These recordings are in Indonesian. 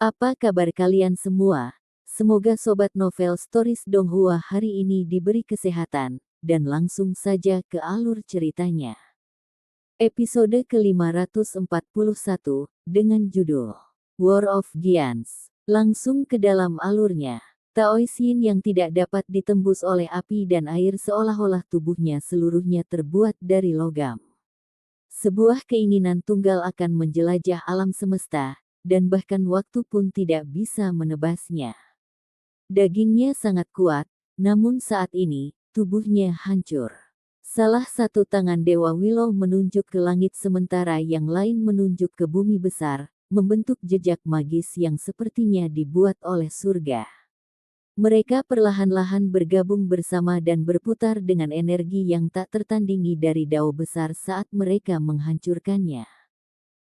Apa kabar kalian semua? Semoga Sobat Novel Stories Donghua hari ini diberi kesehatan, dan langsung saja ke alur ceritanya. Episode ke-541, dengan judul War of Giants. Langsung ke dalam alurnya. Tao Xin yang tidak dapat ditembus oleh api dan air seolah-olah tubuhnya seluruhnya terbuat dari logam. Sebuah keinginan tunggal akan menjelajah alam semesta, dan bahkan waktu pun tidak bisa menebasnya. Dagingnya sangat kuat, namun saat ini, tubuhnya hancur. Salah satu tangan Dewa Willow menunjuk ke langit sementara yang lain menunjuk ke bumi besar, membentuk jejak magis yang sepertinya dibuat oleh surga. Mereka perlahan-lahan bergabung bersama dan berputar dengan energi yang tak tertandingi dari dao besar saat mereka menghancurkannya.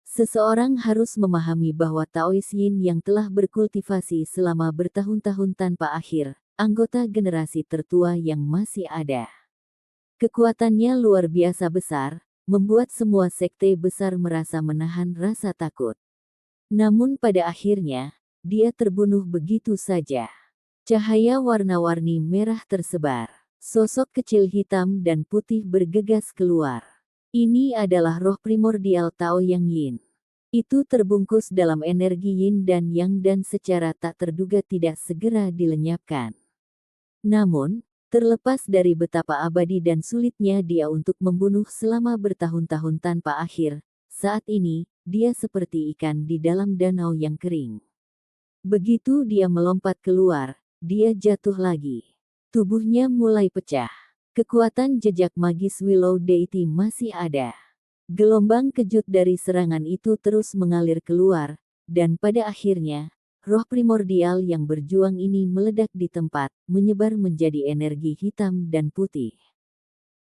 Seseorang harus memahami bahwa Tao Xin yang telah berkultivasi selama bertahun-tahun tanpa akhir, anggota generasi tertua yang masih ada. Kekuatannya luar biasa besar, membuat semua sekte besar merasa menahan rasa takut. Namun pada akhirnya, dia terbunuh begitu saja. Cahaya warna-warni merah tersebar. Sosok kecil hitam dan putih bergegas keluar. Ini adalah roh primordial Tao Yang Yin. Itu terbungkus dalam energi yin dan yang dan secara tak terduga tidak segera dilenyapkan. Namun, terlepas dari betapa abadi dan sulitnya dia untuk membunuh selama bertahun-tahun tanpa akhir, saat ini, dia seperti ikan di dalam danau yang kering. Begitu dia melompat keluar, dia jatuh lagi. Tubuhnya mulai pecah. Kekuatan jejak magis Willow Deity masih ada. Gelombang kejut dari serangan itu terus mengalir keluar, dan pada akhirnya, roh primordial yang berjuang ini meledak di tempat, menyebar menjadi energi hitam dan putih.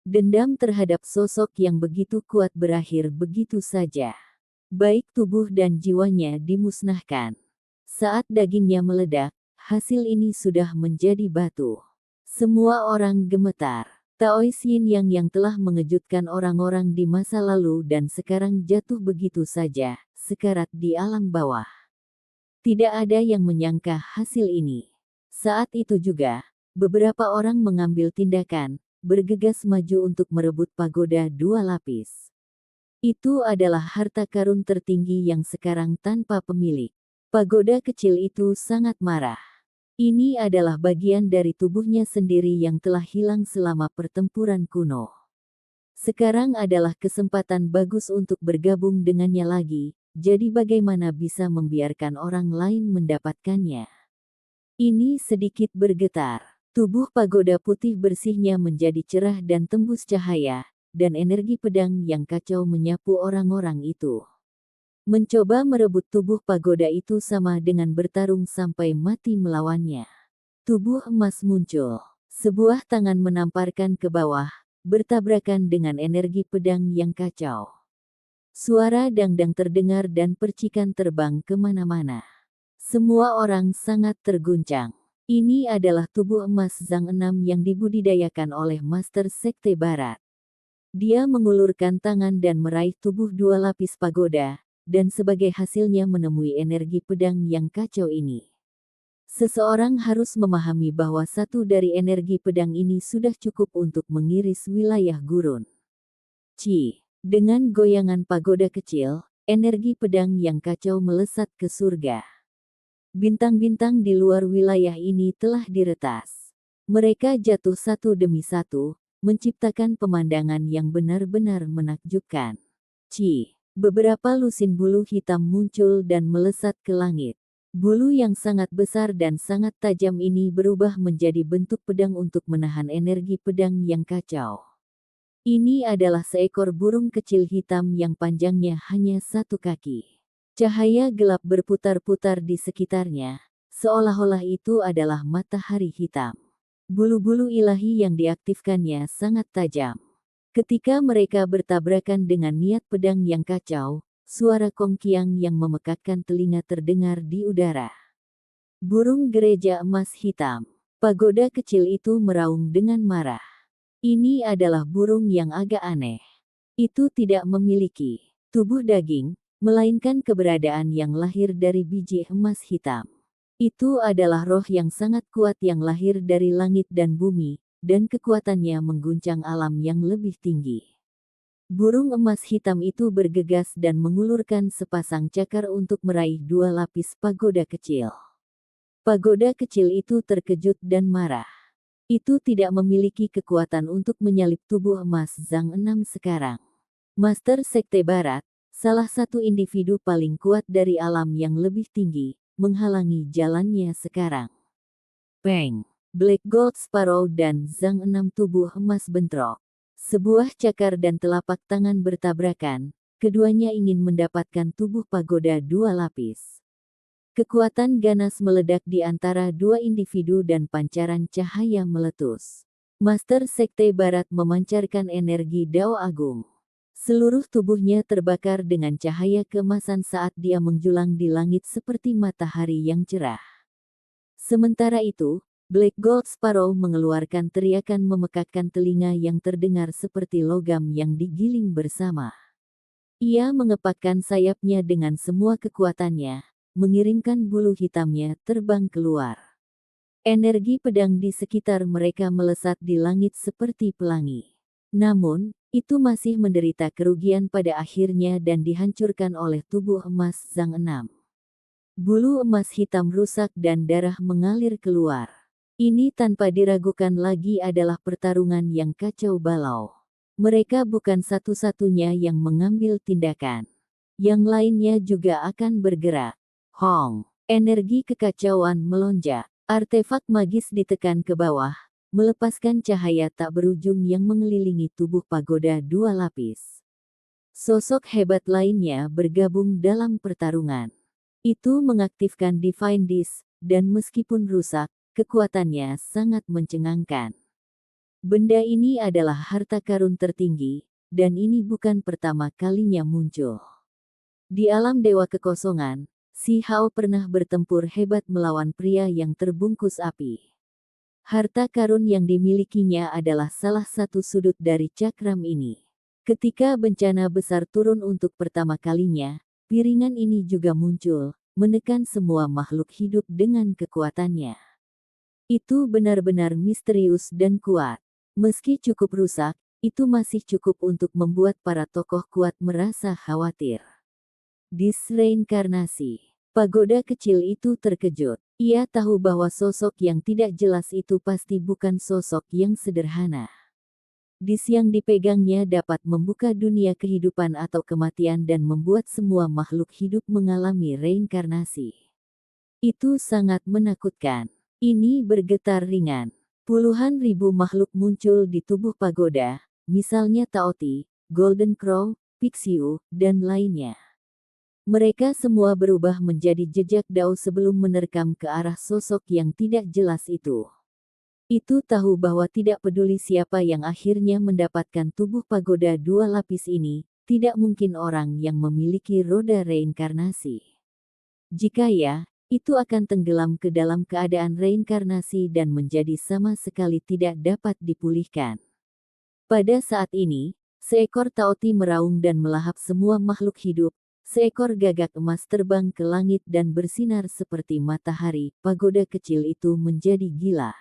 Dendam terhadap sosok yang begitu kuat berakhir begitu saja. Baik tubuh dan jiwanya dimusnahkan. Saat dagingnya meledak, hasil ini sudah menjadi batu. Semua orang gemetar. Tao Xin yang telah mengejutkan orang-orang di masa lalu dan sekarang jatuh begitu saja, sekarat di alam bawah. Tidak ada yang menyangka hasil ini. Saat itu juga, beberapa orang mengambil tindakan, bergegas maju untuk merebut pagoda 2 lapis. Itu adalah harta karun tertinggi yang sekarang tanpa pemilik. Pagoda kecil itu sangat marah. Ini adalah bagian dari tubuhnya sendiri yang telah hilang selama pertempuran kuno. Sekarang adalah kesempatan bagus untuk bergabung dengannya lagi, jadi bagaimana bisa membiarkan orang lain mendapatkannya? Ini sedikit bergetar. Tubuh pagoda putih bersihnya menjadi cerah dan tembus cahaya, dan energi pedang yang kacau menyapu orang-orang itu. Mencoba merebut tubuh pagoda itu sama dengan bertarung sampai mati melawannya. Tubuh emas muncul. Sebuah tangan menamparkan ke bawah, bertabrakan dengan energi pedang yang kacau. Suara dangdang terdengar dan percikan terbang kemana-mana. Semua orang sangat terguncang. Ini adalah tubuh emas Zhang Enam yang dibudidayakan oleh Master Sekte Barat. Dia mengulurkan tangan dan meraih tubuh 2 lapis pagoda, dan sebagai hasilnya menemui energi pedang yang kacau ini. Seseorang harus memahami bahwa satu dari energi pedang ini sudah cukup untuk mengiris wilayah gurun. Dengan goyangan pagoda kecil, energi pedang yang kacau melesat ke surga. Bintang-bintang di luar wilayah ini telah diretas. Mereka jatuh satu demi satu, menciptakan pemandangan yang benar-benar menakjubkan. Beberapa lusin bulu hitam muncul dan melesat ke langit. Bulu yang sangat besar dan sangat tajam ini berubah menjadi bentuk pedang untuk menahan energi pedang yang kacau. Ini adalah seekor burung kecil hitam yang panjangnya hanya 1 kaki. Cahaya gelap berputar-putar di sekitarnya, seolah-olah itu adalah matahari hitam. Bulu-bulu ilahi yang diaktifkannya sangat tajam. Ketika mereka bertabrakan dengan niat pedang yang kacau, suara kongkiang yang memekakkan telinga terdengar di udara. Burung gereja emas hitam. Pagoda kecil itu meraung dengan marah. Ini adalah burung yang agak aneh. Itu tidak memiliki tubuh daging, melainkan keberadaan yang lahir dari biji emas hitam. Itu adalah roh yang sangat kuat yang lahir dari langit dan bumi, dan kekuatannya mengguncang alam yang lebih tinggi. Burung emas hitam itu bergegas dan mengulurkan sepasang cakar untuk meraih 2 lapis pagoda kecil. Pagoda kecil itu terkejut dan marah. Itu tidak memiliki kekuatan untuk menyalip tubuh emas Zhang Enam sekarang. Master Sekte Barat, salah satu individu paling kuat dari alam yang lebih tinggi, menghalangi jalannya sekarang. Peng! Black Gold Sparrow dan Zhang Enam tubuh emas bentrok. Sebuah cakar dan telapak tangan bertabrakan, keduanya ingin mendapatkan tubuh pagoda 2 lapis. Kekuatan ganas meledak di antara dua individu dan pancaran cahaya meletus. Master Sekte Barat memancarkan energi Dao Agung. Seluruh tubuhnya terbakar dengan cahaya keemasan saat dia menjulang di langit seperti matahari yang cerah. Sementara itu, Black Gold Sparrow mengeluarkan teriakan memekakkan telinga yang terdengar seperti logam yang digiling bersama. Ia mengepakkan sayapnya dengan semua kekuatannya, mengirimkan bulu hitamnya terbang keluar. Energi pedang di sekitar mereka melesat di langit seperti pelangi. Namun, itu masih menderita kerugian pada akhirnya dan dihancurkan oleh tubuh emas Zhang Enam. Bulu emas hitam rusak dan darah mengalir keluar. Ini tanpa diragukan lagi adalah pertarungan yang kacau balau. Mereka bukan satu-satunya yang mengambil tindakan. Yang lainnya juga akan bergerak. Hong! Energi kekacauan melonjak. Artefak magis ditekan ke bawah, melepaskan cahaya tak berujung yang mengelilingi tubuh pagoda 2 lapis. Sosok hebat lainnya bergabung dalam pertarungan. Itu mengaktifkan Divine Disk, dan meskipun rusak, kekuatannya sangat mencengangkan. Benda ini adalah harta karun tertinggi, dan ini bukan pertama kalinya muncul. Di alam Dewa Kekosongan, Si Hao pernah bertempur hebat melawan pria yang terbungkus api. Harta karun yang dimilikinya adalah salah satu sudut dari cakram ini. Ketika bencana besar turun untuk pertama kalinya, piringan ini juga muncul, menekan semua makhluk hidup dengan kekuatannya. Itu benar-benar misterius dan kuat. Meski cukup rusak, itu masih cukup untuk membuat para tokoh kuat merasa khawatir. Disreinkarnasi. Pagoda kecil itu terkejut. Ia tahu bahwa sosok yang tidak jelas itu pasti bukan sosok yang sederhana. Dis yang dipegangnya dapat membuka dunia kehidupan atau kematian dan membuat semua makhluk hidup mengalami reinkarnasi. Itu sangat menakutkan. Ini bergetar ringan. Puluhan ribu makhluk muncul di tubuh pagoda, misalnya Taoti, Golden Crow, Pixiu, dan lainnya. Mereka semua berubah menjadi jejak Dao sebelum menerkam ke arah sosok yang tidak jelas itu. Itu tahu bahwa tidak peduli siapa yang akhirnya mendapatkan tubuh pagoda 2 lapis ini, tidak mungkin orang yang memiliki roda reinkarnasi. Jika ya, itu akan tenggelam ke dalam keadaan reinkarnasi dan menjadi sama sekali tidak dapat dipulihkan. Pada saat ini, seekor Taoti meraung dan melahap semua makhluk hidup. Seekor gagak emas terbang ke langit dan bersinar seperti matahari. Pagoda kecil itu menjadi gila.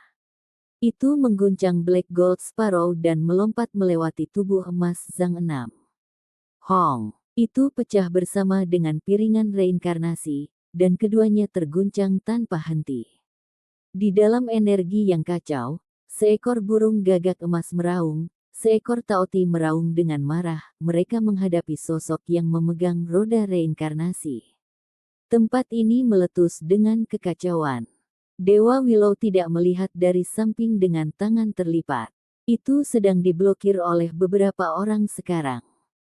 Itu mengguncang Black Gold Sparrow dan melompat melewati tubuh emas Zhang Enam. Hong! Itu pecah bersama dengan piringan reinkarnasi, dan keduanya terguncang tanpa henti. Di dalam energi yang kacau, seekor burung gagak emas meraung. Seekor Taoti meraung dengan marah, mereka menghadapi sosok yang memegang roda reinkarnasi. Tempat ini meletus dengan kekacauan. Dewa Willow tidak melihat dari samping dengan tangan terlipat. Itu sedang diblokir oleh beberapa orang sekarang.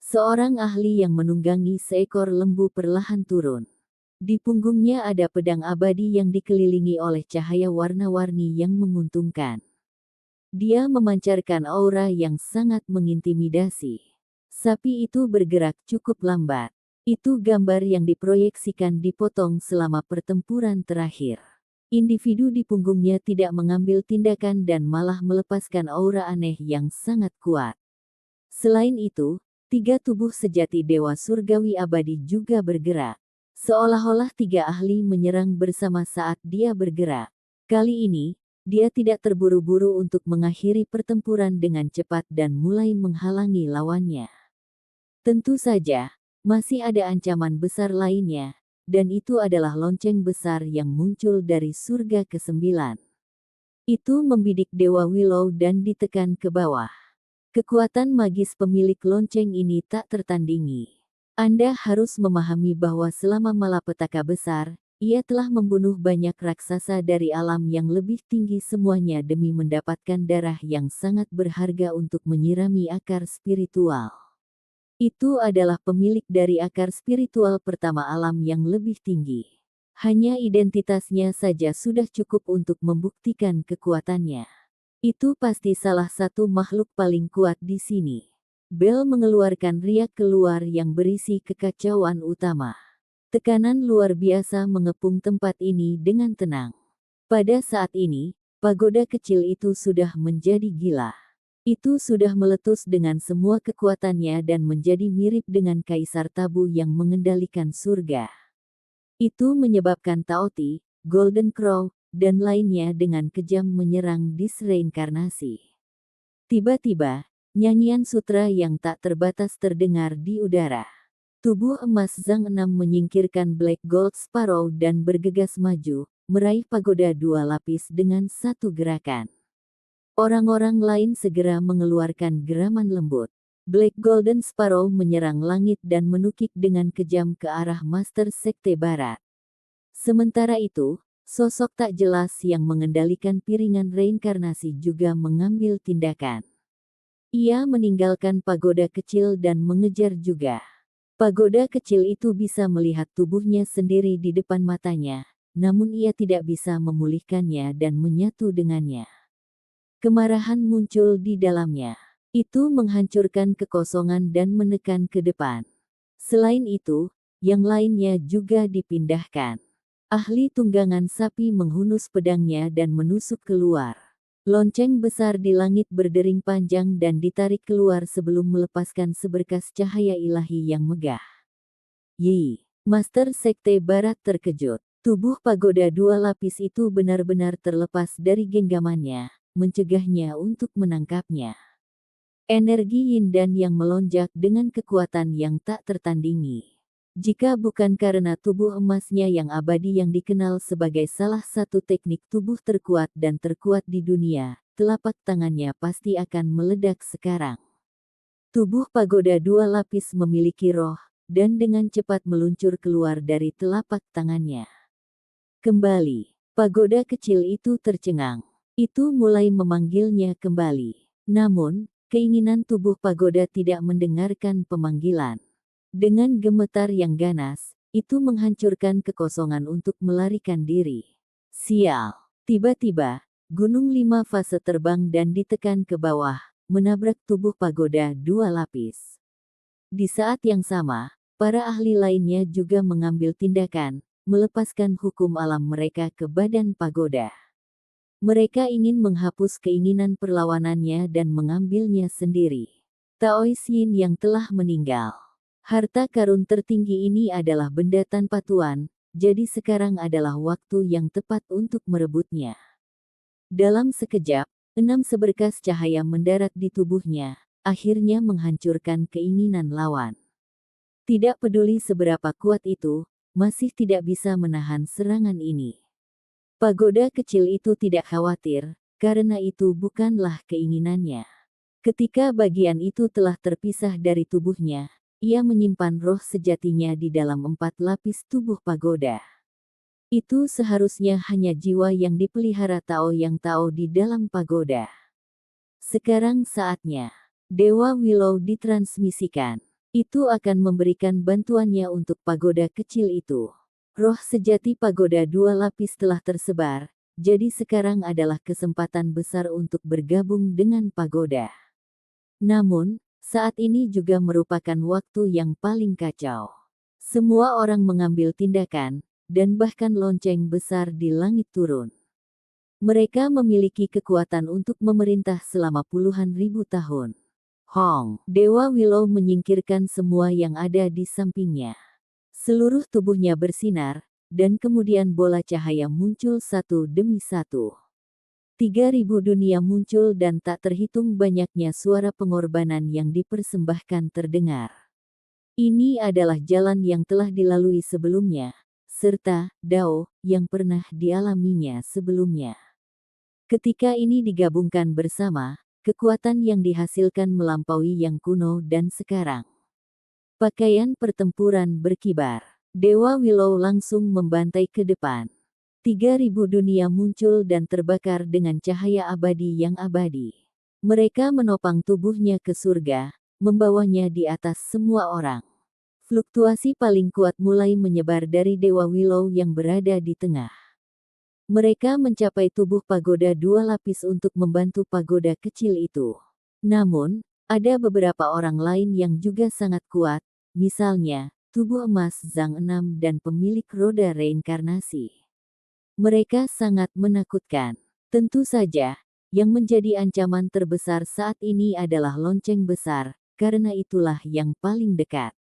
Seorang ahli yang menunggangi seekor lembu perlahan turun. Di punggungnya ada pedang abadi yang dikelilingi oleh cahaya warna-warni yang menguntungkan. Dia memancarkan aura yang sangat mengintimidasi. Sapi itu bergerak cukup lambat. Itu gambar yang diproyeksikan dipotong selama pertempuran terakhir. Individu di punggungnya tidak mengambil tindakan dan malah melepaskan aura aneh yang sangat kuat. Selain itu, Tiga tubuh sejati Dewa Surgawi Abadi juga bergerak. Seolah-olah tiga ahli menyerang bersama saat dia bergerak. Kali ini, dia tidak terburu-buru untuk mengakhiri pertempuran dengan cepat dan mulai menghalangi lawannya. Tentu saja, masih ada ancaman besar lainnya, dan itu adalah lonceng besar yang muncul dari surga ke-9. Itu membidik Dewa Willow dan ditekan ke bawah. Kekuatan magis pemilik lonceng ini tak tertandingi. Anda harus memahami bahwa selama malapetaka besar, ia telah membunuh banyak raksasa dari alam yang lebih tinggi semuanya demi mendapatkan darah yang sangat berharga untuk menyirami akar spiritual. Itu adalah pemilik dari akar spiritual pertama alam yang lebih tinggi. Hanya identitasnya saja sudah cukup untuk membuktikan kekuatannya. Itu pasti salah satu makhluk paling kuat di sini. Bel mengeluarkan riak keluar yang berisi kekacauan utama. Tekanan luar biasa mengepung tempat ini dengan tenang. Pada saat ini, pagoda kecil itu sudah menjadi gila. Itu sudah meletus dengan semua kekuatannya dan menjadi mirip dengan Kaisar Tabu yang mengendalikan surga. Itu menyebabkan Taoti, Golden Crow, dan lainnya dengan kejam menyerang disreinkarnasi. Tiba-tiba, nyanyian sutra yang tak terbatas terdengar di udara. Tubuh emas Zhang Enam menyingkirkan Black Gold Sparrow dan bergegas maju, meraih pagoda 2 lapis dengan satu gerakan. Orang-orang lain segera mengeluarkan geraman lembut. Black Golden Sparrow menyerang langit dan menukik dengan kejam ke arah Master Sekte Barat. Sementara itu, sosok tak jelas yang mengendalikan piringan reinkarnasi juga mengambil tindakan. Ia meninggalkan pagoda kecil dan mengejar juga. Pagoda kecil itu bisa melihat tubuhnya sendiri di depan matanya, namun ia tidak bisa memulihkannya dan menyatu dengannya. Kemarahan muncul di dalamnya. Itu menghancurkan kekosongan dan menekan ke depan. Selain itu, yang lainnya juga dipindahkan. Ahli tunggangan sapi menghunus pedangnya dan menusuk keluar. Lonceng besar di langit berdering panjang dan ditarik keluar sebelum melepaskan seberkas cahaya ilahi yang megah. Yi, Master Sekte Barat terkejut. Tubuh pagoda 2 lapis itu benar-benar terlepas dari genggamannya, mencegahnya untuk menangkapnya. Energi yin dan yang melonjak dengan kekuatan yang tak tertandingi. Jika bukan karena tubuh emasnya yang abadi yang dikenal sebagai salah satu teknik tubuh terkuat dan terkuat di dunia, telapak tangannya pasti akan meledak sekarang. Tubuh pagoda 2 lapis memiliki roh, dan dengan cepat meluncur keluar dari telapak tangannya. Kembali, pagoda kecil itu tercengang. Itu mulai memanggilnya kembali. Namun, keinginan tubuh pagoda tidak mendengarkan pemanggilan. Dengan gemetar yang ganas, itu menghancurkan kekosongan untuk melarikan diri. Sial! Tiba-tiba, gunung 5 fase terbang dan ditekan ke bawah, menabrak tubuh pagoda 2 lapis. Di saat yang sama, para ahli lainnya juga mengambil tindakan, melepaskan hukum alam mereka ke badan pagoda. Mereka ingin menghapus keinginan perlawanannya dan mengambilnya sendiri. Taois Yin yang telah meninggal. Harta karun tertinggi ini adalah benda tanpa tuan, jadi sekarang adalah waktu yang tepat untuk merebutnya. Dalam sekejap, 6 seberkas cahaya mendarat di tubuhnya, akhirnya menghancurkan keinginan lawan. Tidak peduli seberapa kuat itu, masih tidak bisa menahan serangan ini. Pagoda kecil itu tidak khawatir, karena itu bukanlah keinginannya. Ketika bagian itu telah terpisah dari tubuhnya, ia menyimpan roh sejatinya di dalam 4 lapis tubuh pagoda. Itu seharusnya hanya jiwa yang dipelihara Tao yang Tao di dalam pagoda. Sekarang saatnya, Dewa Willow ditransmisikan. Itu akan memberikan bantuannya untuk pagoda kecil itu. Roh sejati pagoda 2 lapis telah tersebar, jadi sekarang adalah kesempatan besar untuk bergabung dengan pagoda. Namun, saat ini juga merupakan waktu yang paling kacau. Semua orang mengambil tindakan, dan bahkan lonceng besar di langit turun. Mereka memiliki kekuatan untuk memerintah selama puluhan ribu tahun. Hong, Dewa Willow menyingkirkan semua yang ada di sampingnya. Seluruh tubuhnya bersinar, dan kemudian bola cahaya muncul satu demi satu. 3.000 dunia muncul dan tak terhitung banyaknya suara pengorbanan yang dipersembahkan terdengar. Ini adalah jalan yang telah dilalui sebelumnya, serta Dao yang pernah dialaminya sebelumnya. Ketika ini digabungkan bersama, kekuatan yang dihasilkan melampaui yang kuno dan sekarang. Pakaian pertempuran berkibar. Dewa Willow langsung membantai ke depan. 3.000 dunia muncul dan terbakar dengan cahaya abadi yang abadi. Mereka menopang tubuhnya ke surga, membawanya di atas semua orang. Fluktuasi paling kuat mulai menyebar dari Dewa Willow yang berada di tengah. Mereka mencapai tubuh pagoda 2 lapis untuk membantu pagoda kecil itu. Namun, ada beberapa orang lain yang juga sangat kuat, misalnya, tubuh emas Zhang 6 dan pemilik roda reinkarnasi. Mereka sangat menakutkan. Tentu saja, yang menjadi ancaman terbesar saat ini adalah lonceng besar, karena itulah yang paling dekat.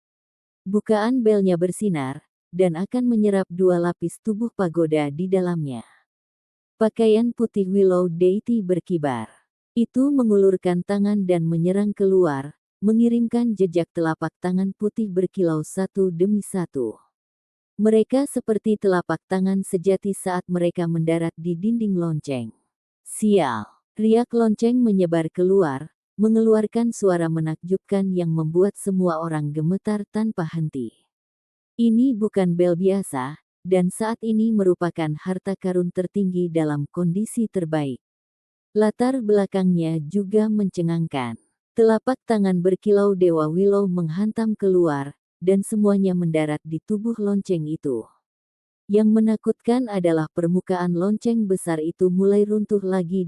Bukaan belnya bersinar, dan akan menyerap 2 lapis tubuh pagoda di dalamnya. Pakaian putih Willow Deity berkibar. Itu mengulurkan tangan dan menyerang keluar, mengirimkan jejak telapak tangan putih berkilau satu demi satu. Mereka seperti telapak tangan sejati saat mereka mendarat di dinding lonceng. Sial! Riak lonceng menyebar keluar, mengeluarkan suara menakjubkan yang membuat semua orang gemetar tanpa henti. Ini bukan bel biasa, dan saat ini merupakan harta karun tertinggi dalam kondisi terbaik. Latar belakangnya juga mencengangkan. Telapak tangan berkilau Dewa Willow menghantam keluar, dan semuanya mendarat di tubuh lonceng itu. Yang menakutkan adalah permukaan lonceng besar itu mulai runtuh lagi,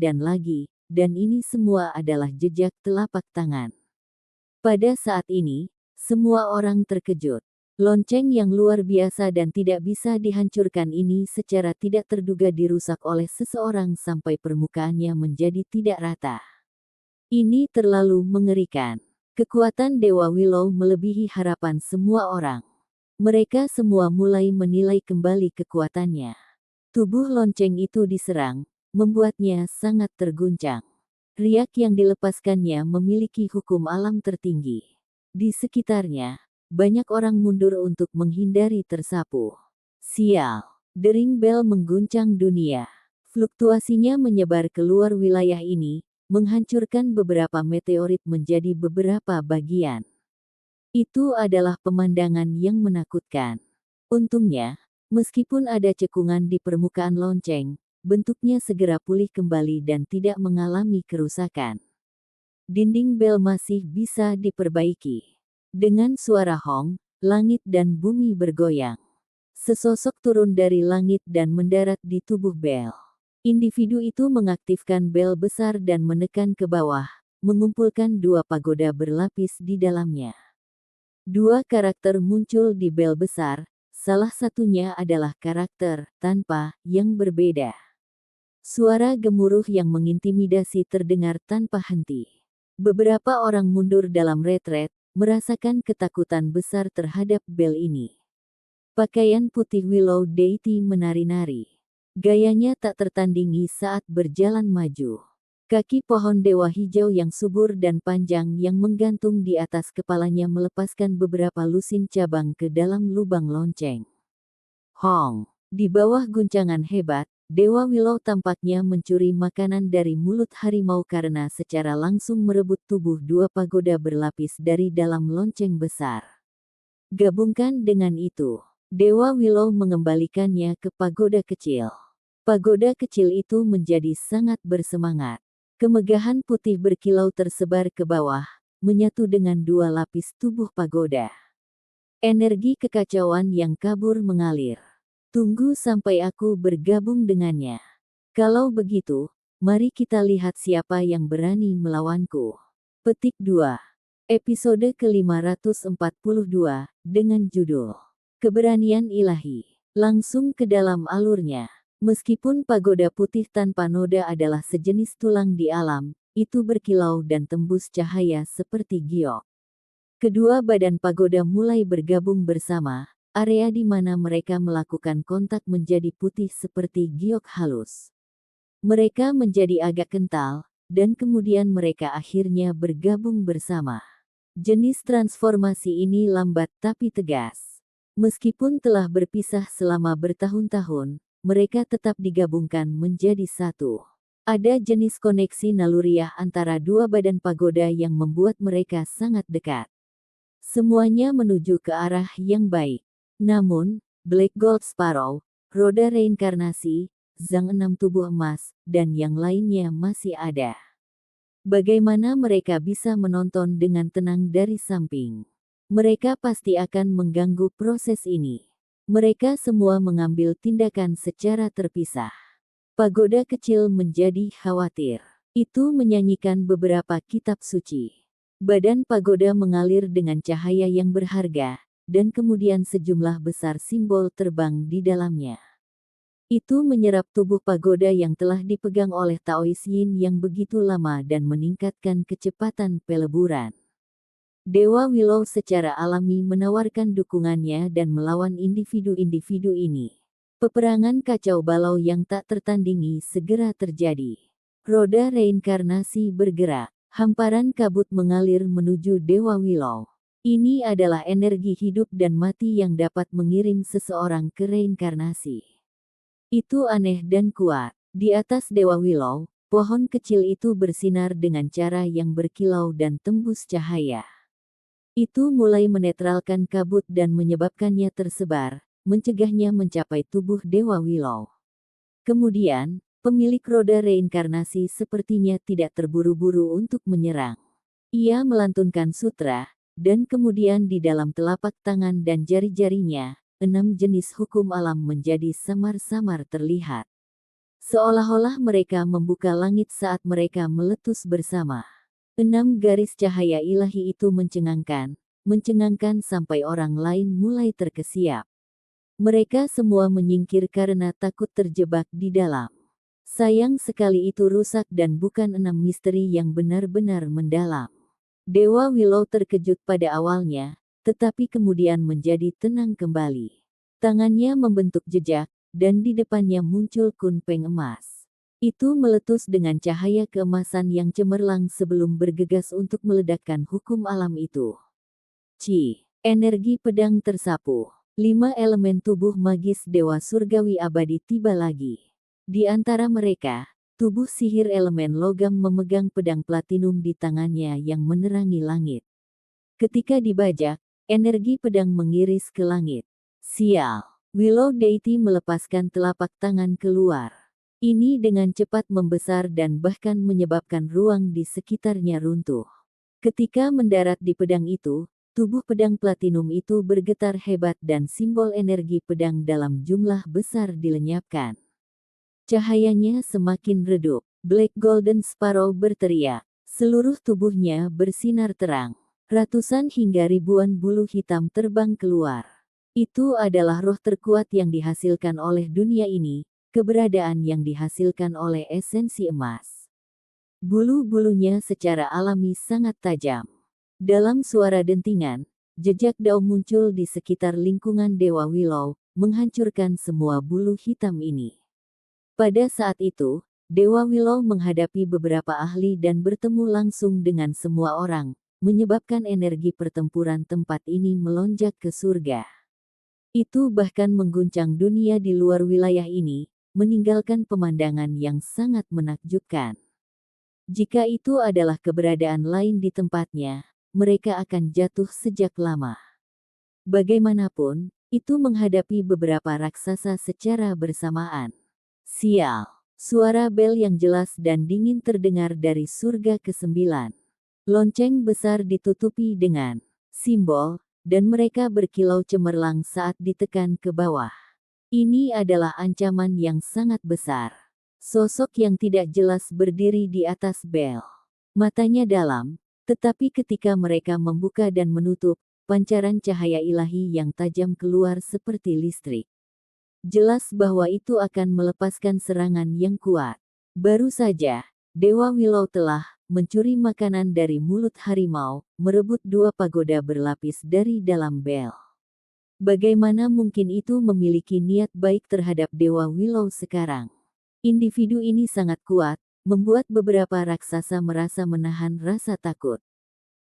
dan ini semua adalah jejak telapak tangan. Pada saat ini, semua orang terkejut. Lonceng yang luar biasa dan tidak bisa dihancurkan ini secara tidak terduga dirusak oleh seseorang sampai permukaannya menjadi tidak rata. Ini terlalu mengerikan. Kekuatan Dewa Willow melebihi harapan semua orang. Mereka semua mulai menilai kembali kekuatannya. Tubuh lonceng itu diserang, membuatnya sangat terguncang. Riak yang dilepaskannya memiliki hukum alam tertinggi. Di sekitarnya, banyak orang mundur untuk menghindari tersapu. Sial! Dering bel mengguncang dunia. Fluktuasinya menyebar keluar wilayah ini, menghancurkan beberapa meteorit menjadi beberapa bagian. Itu adalah pemandangan yang menakutkan. Untungnya, meskipun ada cekungan di permukaan lonceng, bentuknya segera pulih kembali dan tidak mengalami kerusakan. Dinding bel masih bisa diperbaiki. Dengan suara hong, langit dan bumi bergoyang. Sesosok turun dari langit dan mendarat di tubuh bel. Individu itu mengaktifkan bel besar dan menekan ke bawah, mengumpulkan 2 pagoda berlapis di dalamnya. 2 karakter muncul di bel besar, salah satunya adalah karakter tanpa yang berbeda. Suara gemuruh yang mengintimidasi terdengar tanpa henti. Beberapa orang mundur dalam retret, merasakan ketakutan besar terhadap bel ini. Pakaian putih Willow Deity menari-nari. Gayanya tak tertandingi saat berjalan maju. Kaki pohon dewa hijau yang subur dan panjang yang menggantung di atas kepalanya melepaskan beberapa lusin cabang ke dalam lubang lonceng. Hong! Di bawah guncangan hebat, Dewa Willow tampaknya mencuri makanan dari mulut harimau karena secara langsung merebut tubuh 2 pagoda berlapis dari dalam lonceng besar. Gabungkan dengan itu, Dewa Willow mengembalikannya ke pagoda kecil. Pagoda kecil itu menjadi sangat bersemangat. Kemegahan putih berkilau tersebar ke bawah, menyatu dengan 2 lapis tubuh pagoda. Energi kekacauan yang kabur mengalir. Tunggu sampai aku bergabung dengannya. Kalau begitu, mari kita lihat siapa yang berani melawanku. Petik 2. Episode ke-542, dengan judul Keberanian Ilahi. Langsung ke dalam alurnya. Meskipun pagoda putih tanpa noda adalah sejenis tulang di alam, itu berkilau dan tembus cahaya seperti giok. Kedua badan pagoda mulai bergabung bersama, area di mana mereka melakukan kontak menjadi putih seperti giok halus. Mereka menjadi agak kental, dan kemudian mereka akhirnya bergabung bersama. Jenis transformasi ini lambat tapi tegas. Meskipun telah berpisah selama bertahun-tahun, mereka tetap digabungkan menjadi satu. Ada jenis koneksi naluriah antara dua badan pagoda yang membuat mereka sangat dekat. Semuanya menuju ke arah yang baik. Namun, Black Gold Sparrow, roda reinkarnasi, Zhang Enam tubuh emas, dan yang lainnya masih ada. Bagaimana mereka bisa menonton dengan tenang dari samping? Mereka pasti akan mengganggu proses ini. Mereka semua mengambil tindakan secara terpisah. Pagoda kecil menjadi khawatir. Itu menyanyikan beberapa kitab suci. Badan pagoda mengalir dengan cahaya yang berharga, dan kemudian sejumlah besar simbol terbang di dalamnya. Itu menyerap tubuh pagoda yang telah dipegang oleh Taois Yin yang begitu lama dan meningkatkan kecepatan peleburan. Dewa Willow secara alami menawarkan dukungannya dan melawan individu-individu ini. Peperangan kacau balau yang tak tertandingi segera terjadi. Roda reinkarnasi bergerak. Hamparan kabut mengalir menuju Dewa Willow. Ini adalah energi hidup dan mati yang dapat mengirim seseorang ke reinkarnasi. Itu aneh dan kuat. Di atas Dewa Willow, pohon kecil itu bersinar dengan cara yang berkilau dan tembus cahaya. Itu mulai menetralkan kabut dan menyebabkannya tersebar, mencegahnya mencapai tubuh Dewa Willow. Kemudian, pemilik roda reinkarnasi sepertinya tidak terburu-buru untuk menyerang. Ia melantunkan sutra, dan kemudian di dalam telapak tangan dan jari-jarinya, 6 jenis hukum alam menjadi samar-samar terlihat. Seolah-olah mereka membuka langit saat mereka meletus bersama. 6 garis cahaya ilahi itu mencengangkan sampai orang lain mulai terkesiap. Mereka semua menyingkir karena takut terjebak di dalam. Sayang sekali itu rusak dan bukan 6 misteri yang benar-benar mendalam. Dewa Willow terkejut pada awalnya, tetapi kemudian menjadi tenang kembali. Tangannya membentuk jejak, dan di depannya muncul kunpeng emas. Itu meletus dengan cahaya keemasan yang cemerlang sebelum bergegas untuk meledakkan hukum alam itu. Energi pedang tersapu. 5 elemen tubuh magis Dewa Surgawi Abadi tiba lagi. Di antara mereka, tubuh sihir elemen logam memegang pedang platinum di tangannya yang menerangi langit. Ketika dibajak, energi pedang mengiris ke langit. Sial! Willow Deity melepaskan telapak tangan keluar. Ini dengan cepat membesar dan bahkan menyebabkan ruang di sekitarnya runtuh. Ketika mendarat di pedang itu, tubuh pedang platinum itu bergetar hebat dan simbol energi pedang dalam jumlah besar dilenyapkan. Cahayanya semakin redup. Black Golden Sparrow berteriak. Seluruh tubuhnya bersinar terang. Ratusan hingga ribuan bulu hitam terbang keluar. Itu adalah roh terkuat yang dihasilkan oleh dunia ini, keberadaan yang dihasilkan oleh esensi emas. Bulu-bulunya secara alami sangat tajam. Dalam suara dentingan, jejak Dao muncul di sekitar lingkungan Dewa Willow, menghancurkan semua bulu hitam ini. Pada saat itu, Dewa Willow menghadapi beberapa ahli dan bertemu langsung dengan semua orang, menyebabkan energi pertempuran tempat ini melonjak ke surga. Itu bahkan mengguncang dunia di luar wilayah ini, meninggalkan pemandangan yang sangat menakjubkan. Jika itu adalah keberadaan lain di tempatnya, mereka akan jatuh sejak lama. Bagaimanapun, itu menghadapi beberapa raksasa secara bersamaan. Sial! Suara bel yang jelas dan dingin terdengar dari surga ke-9. Lonceng besar ditutupi dengan simbol, dan mereka berkilau cemerlang saat ditekan ke bawah. Ini adalah ancaman yang sangat besar. Sosok yang tidak jelas berdiri di atas bel. Matanya dalam, tetapi ketika mereka membuka dan menutup, pancaran cahaya ilahi yang tajam keluar seperti listrik. Jelas bahwa itu akan melepaskan serangan yang kuat. Baru saja, Dewa Willow telah mencuri makanan dari mulut harimau, merebut 2 pagoda berlapis dari dalam bel. Bagaimana mungkin itu memiliki niat baik terhadap Dewa Willow sekarang? Individu ini sangat kuat, membuat beberapa raksasa merasa menahan rasa takut.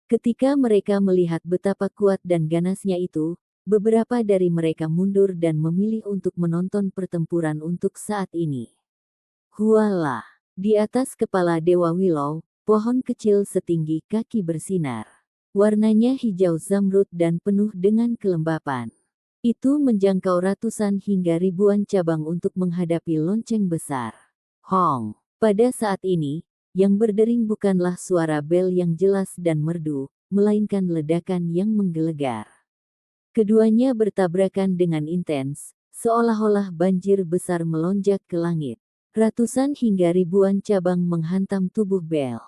Ketika mereka melihat betapa kuat dan ganasnya itu, beberapa dari mereka mundur dan memilih untuk menonton pertempuran untuk saat ini. Hualah! Di atas kepala Dewa Willow, pohon kecil setinggi kaki bersinar. Warnanya hijau zamrud dan penuh dengan kelembapan. Itu menjangkau ratusan hingga ribuan cabang untuk menghadapi lonceng besar. Hong! Pada saat ini, yang berdering bukanlah suara bel yang jelas dan merdu, melainkan ledakan yang menggelegar. Keduanya bertabrakan dengan intens, seolah-olah banjir besar melonjak ke langit. Ratusan hingga ribuan cabang menghantam tubuh bel.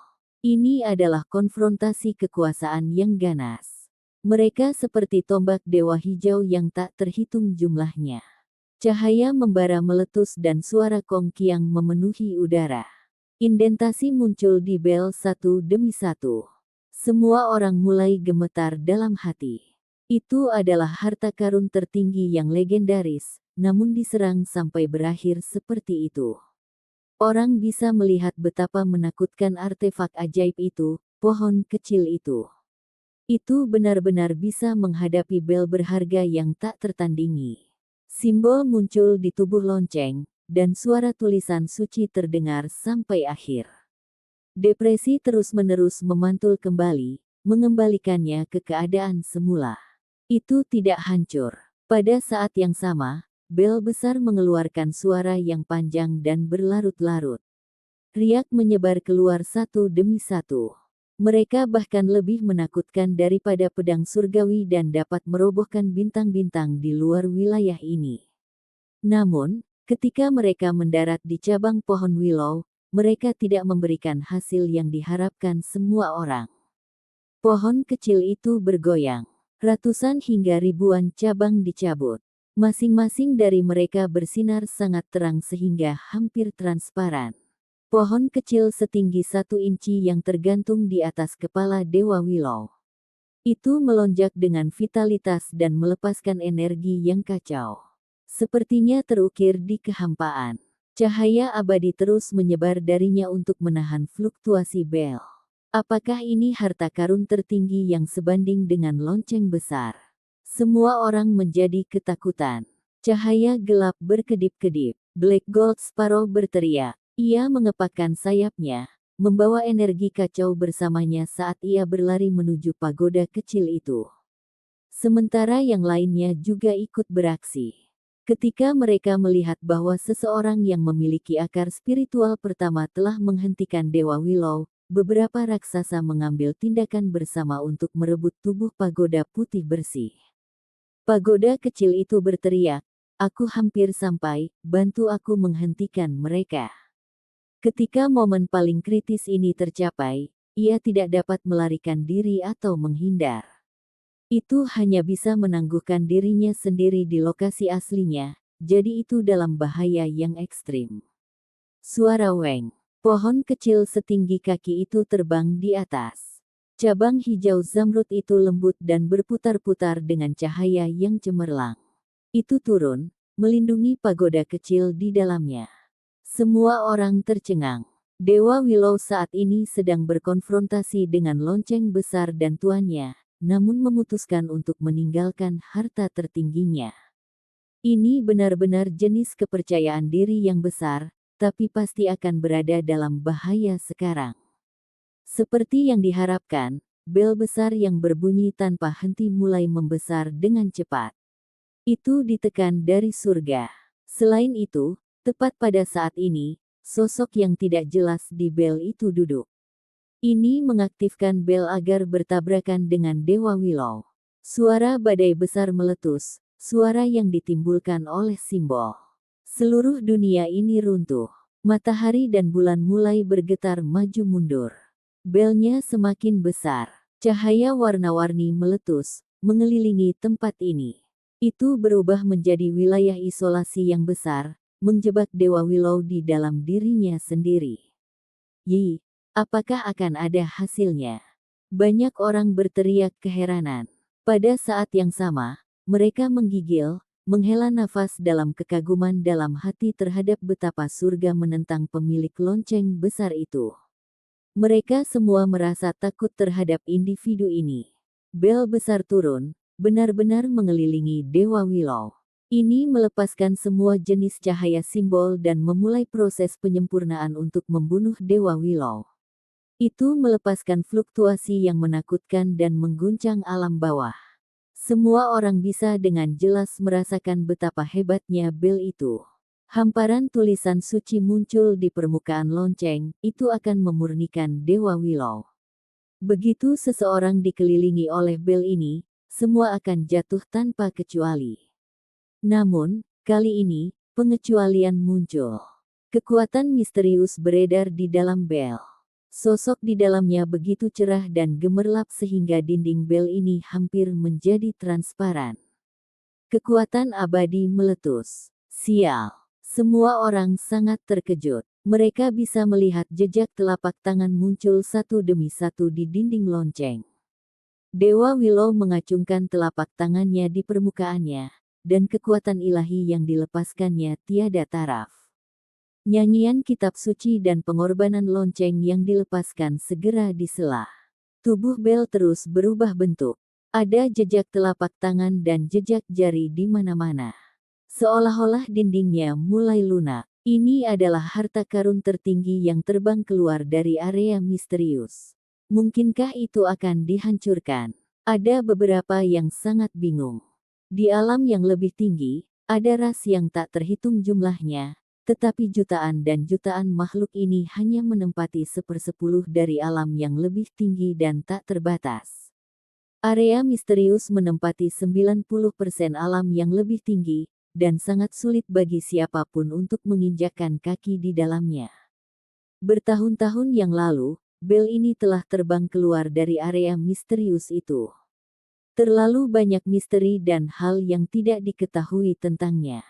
Ini adalah konfrontasi kekuasaan yang ganas. Mereka seperti tombak dewa hijau yang tak terhitung jumlahnya. Cahaya membara meletus dan suara kongkiang memenuhi udara. Indentasi muncul di bel satu demi satu. Semua orang mulai gemetar dalam hati. Itu adalah harta karun tertinggi yang legendaris, namun diserang sampai berakhir seperti itu. Orang bisa melihat betapa menakutkan artefak ajaib itu, pohon kecil itu. Itu benar-benar bisa menghadapi bel berharga yang tak tertandingi. Simbol muncul di tubuh lonceng, dan suara tulisan suci terdengar sampai akhir. Depresi terus-menerus memantul kembali, mengembalikannya ke keadaan semula. Itu tidak hancur. Pada saat yang sama, bel besar mengeluarkan suara yang panjang dan berlarut-larut. Riak menyebar keluar satu demi satu. Mereka bahkan lebih menakutkan daripada pedang surgawi dan dapat merobohkan bintang-bintang di luar wilayah ini. Namun, ketika mereka mendarat di cabang pohon willow, mereka tidak memberikan hasil yang diharapkan semua orang. Pohon kecil itu bergoyang. Ratusan hingga ribuan cabang dicabut. Masing-masing dari mereka bersinar sangat terang sehingga hampir transparan. Pohon kecil setinggi 1 inci yang tergantung di atas kepala Dewa Willow. Itu melonjak dengan vitalitas dan melepaskan energi yang kacau. Sepertinya terukir di kehampaan. Cahaya abadi terus menyebar darinya untuk menahan fluktuasi bel. Apakah ini harta karun tertinggi yang sebanding dengan lonceng besar? Semua orang menjadi ketakutan. Cahaya gelap berkedip-kedip. Black Gold Sparrow berteriak. Ia mengepakkan sayapnya, membawa energi kacau bersamanya saat ia berlari menuju pagoda kecil itu. Sementara yang lainnya juga ikut beraksi. Ketika mereka melihat bahwa seseorang yang memiliki akar spiritual pertama telah menghentikan Dewa Willow, beberapa raksasa mengambil tindakan bersama untuk merebut tubuh pagoda putih bersih. Pagoda kecil itu berteriak, "Aku hampir sampai, bantu aku menghentikan mereka." Ketika momen paling kritis ini tercapai, ia tidak dapat melarikan diri atau menghindar. Itu hanya bisa menangguhkan dirinya sendiri di lokasi aslinya, jadi itu dalam bahaya yang ekstrim. Suara weng. Pohon kecil setinggi kaki itu terbang di atas. Cabang hijau zamrud itu lembut dan berputar-putar dengan cahaya yang cemerlang. Itu turun, melindungi pagoda kecil di dalamnya. Semua orang tercengang. Dewa Willow saat ini sedang berkonfrontasi dengan lonceng besar dan tuannya, namun memutuskan untuk meninggalkan harta tertingginya. Ini benar-benar jenis kepercayaan diri yang besar, tapi pasti akan berada dalam bahaya sekarang. Seperti yang diharapkan, bel besar yang berbunyi tanpa henti mulai membesar dengan cepat. Itu ditekan dari surga. Selain itu, tepat pada saat ini, sosok yang tidak jelas di bel itu duduk. Ini mengaktifkan bel agar bertabrakan dengan Dewa Willow. Suara badai besar meletus, suara yang ditimbulkan oleh simbol. Seluruh dunia ini runtuh. Matahari dan bulan mulai bergetar maju mundur. Belnya semakin besar. Cahaya warna-warni meletus, mengelilingi tempat ini. Itu berubah menjadi wilayah isolasi yang besar, menjebak Dewa Willow di dalam dirinya sendiri. Yi, Apakah akan ada hasilnya? Banyak orang berteriak keheranan. Pada saat yang sama, mereka menggigil, menghela nafas dalam kekaguman dalam hati terhadap betapa surga menentang pemilik lonceng besar itu. Mereka semua merasa takut terhadap individu ini. Bel besar turun, benar-benar mengelilingi Dewa Willow. Ini melepaskan semua jenis cahaya simbol dan memulai proses penyempurnaan untuk membunuh Dewa Willow. Itu melepaskan fluktuasi yang menakutkan dan mengguncang alam bawah. Semua orang bisa dengan jelas merasakan betapa hebatnya bel itu. Hamparan tulisan suci muncul di permukaan lonceng, itu akan memurnikan Dewa Willow. Begitu seseorang dikelilingi oleh bel ini, semua akan jatuh tanpa kecuali. Namun, kali ini, pengecualian muncul. Kekuatan misterius beredar di dalam bel. Sosok di dalamnya begitu cerah dan gemerlap sehingga dinding bel ini hampir menjadi transparan. Kekuatan abadi meletus. Sial. Semua orang sangat terkejut. Mereka bisa melihat jejak telapak tangan muncul satu demi satu di dinding lonceng. Dewa Willow mengacungkan telapak tangannya di permukaannya, dan kekuatan ilahi yang dilepaskannya tiada taraf. Nyanyian kitab suci dan pengorbanan lonceng yang dilepaskan segera disela. Tubuh bel terus berubah bentuk. Ada jejak telapak tangan dan jejak jari di mana-mana. Seolah-olah dindingnya mulai lunak. Ini adalah harta karun tertinggi yang terbang keluar dari area misterius. Mungkinkah itu akan dihancurkan? Ada beberapa yang sangat bingung. Di alam yang lebih tinggi, ada ras yang tak terhitung jumlahnya, tetapi jutaan dan jutaan makhluk ini hanya menempati 1/10 dari alam yang lebih tinggi dan tak terbatas. Area misterius menempati 90% alam yang lebih tinggi, dan sangat sulit bagi siapapun untuk menginjakkan kaki di dalamnya. Bertahun-tahun yang lalu, bel ini telah terbang keluar dari area misterius itu. Terlalu banyak misteri dan hal yang tidak diketahui tentangnya.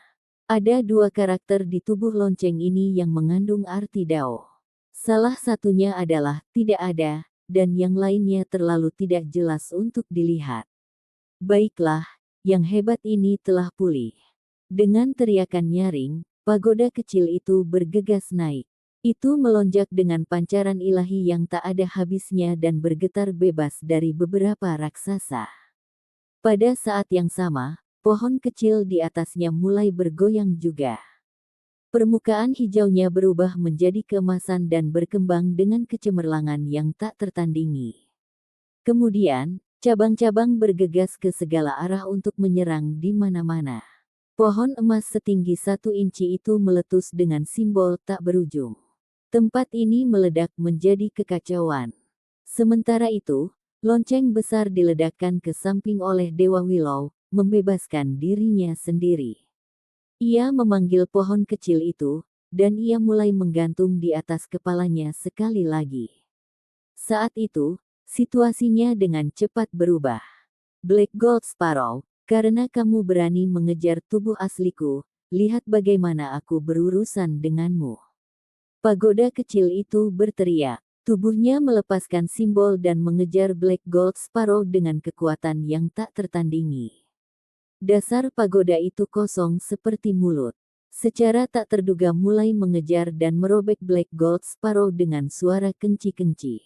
Ada dua karakter di tubuh lonceng ini yang mengandung arti Dao. Salah satunya adalah tidak ada, dan yang lainnya terlalu tidak jelas untuk dilihat. Baiklah, yang hebat ini telah pulih. Dengan teriakan nyaring, pagoda kecil itu bergegas naik. Itu melonjak dengan pancaran ilahi yang tak ada habisnya dan bergetar bebas dari beberapa raksasa. Pada saat yang sama, pohon kecil di atasnya mulai bergoyang juga. Permukaan hijaunya berubah menjadi keemasan dan berkembang dengan kecemerlangan yang tak tertandingi. Kemudian, cabang-cabang bergegas ke segala arah untuk menyerang di mana-mana. Pohon emas setinggi 1 inci itu meletus dengan simbol tak berujung. Tempat ini meledak menjadi kekacauan. Sementara itu, lonceng besar diledakkan ke samping oleh Dewa Willow, membebaskan dirinya sendiri. Ia memanggil pohon kecil itu, dan ia mulai menggantung di atas kepalanya sekali lagi. Saat itu, situasinya dengan cepat berubah. Black Gold Sparrow, karena kamu berani mengejar tubuh asliku, lihat bagaimana aku berurusan denganmu. Pagoda kecil itu berteriak. Tubuhnya melepaskan simbol dan mengejar Black Gold Sparrow dengan kekuatan yang tak tertandingi. Dasar pagoda itu kosong seperti mulut. Secara tak terduga mulai mengejar dan merobek Black Gold Sparrow dengan suara kenci-kenci.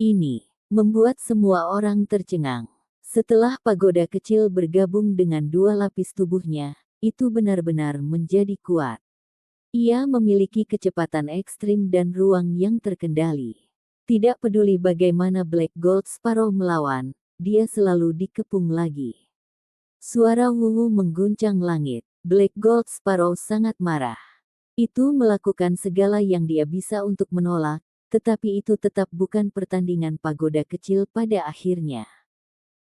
Ini membuat semua orang tercengang. Setelah pagoda kecil bergabung dengan dua lapis tubuhnya, itu benar-benar menjadi kuat. Ia memiliki kecepatan ekstrim dan ruang yang terkendali. Tidak peduli bagaimana Black Gold Sparrow melawan, dia selalu dikepung lagi. Suara wuwu mengguncang langit. Black Gold Sparrow sangat marah. Itu melakukan segala yang dia bisa untuk menolak, tetapi itu tetap bukan pertandingan pagoda kecil pada akhirnya.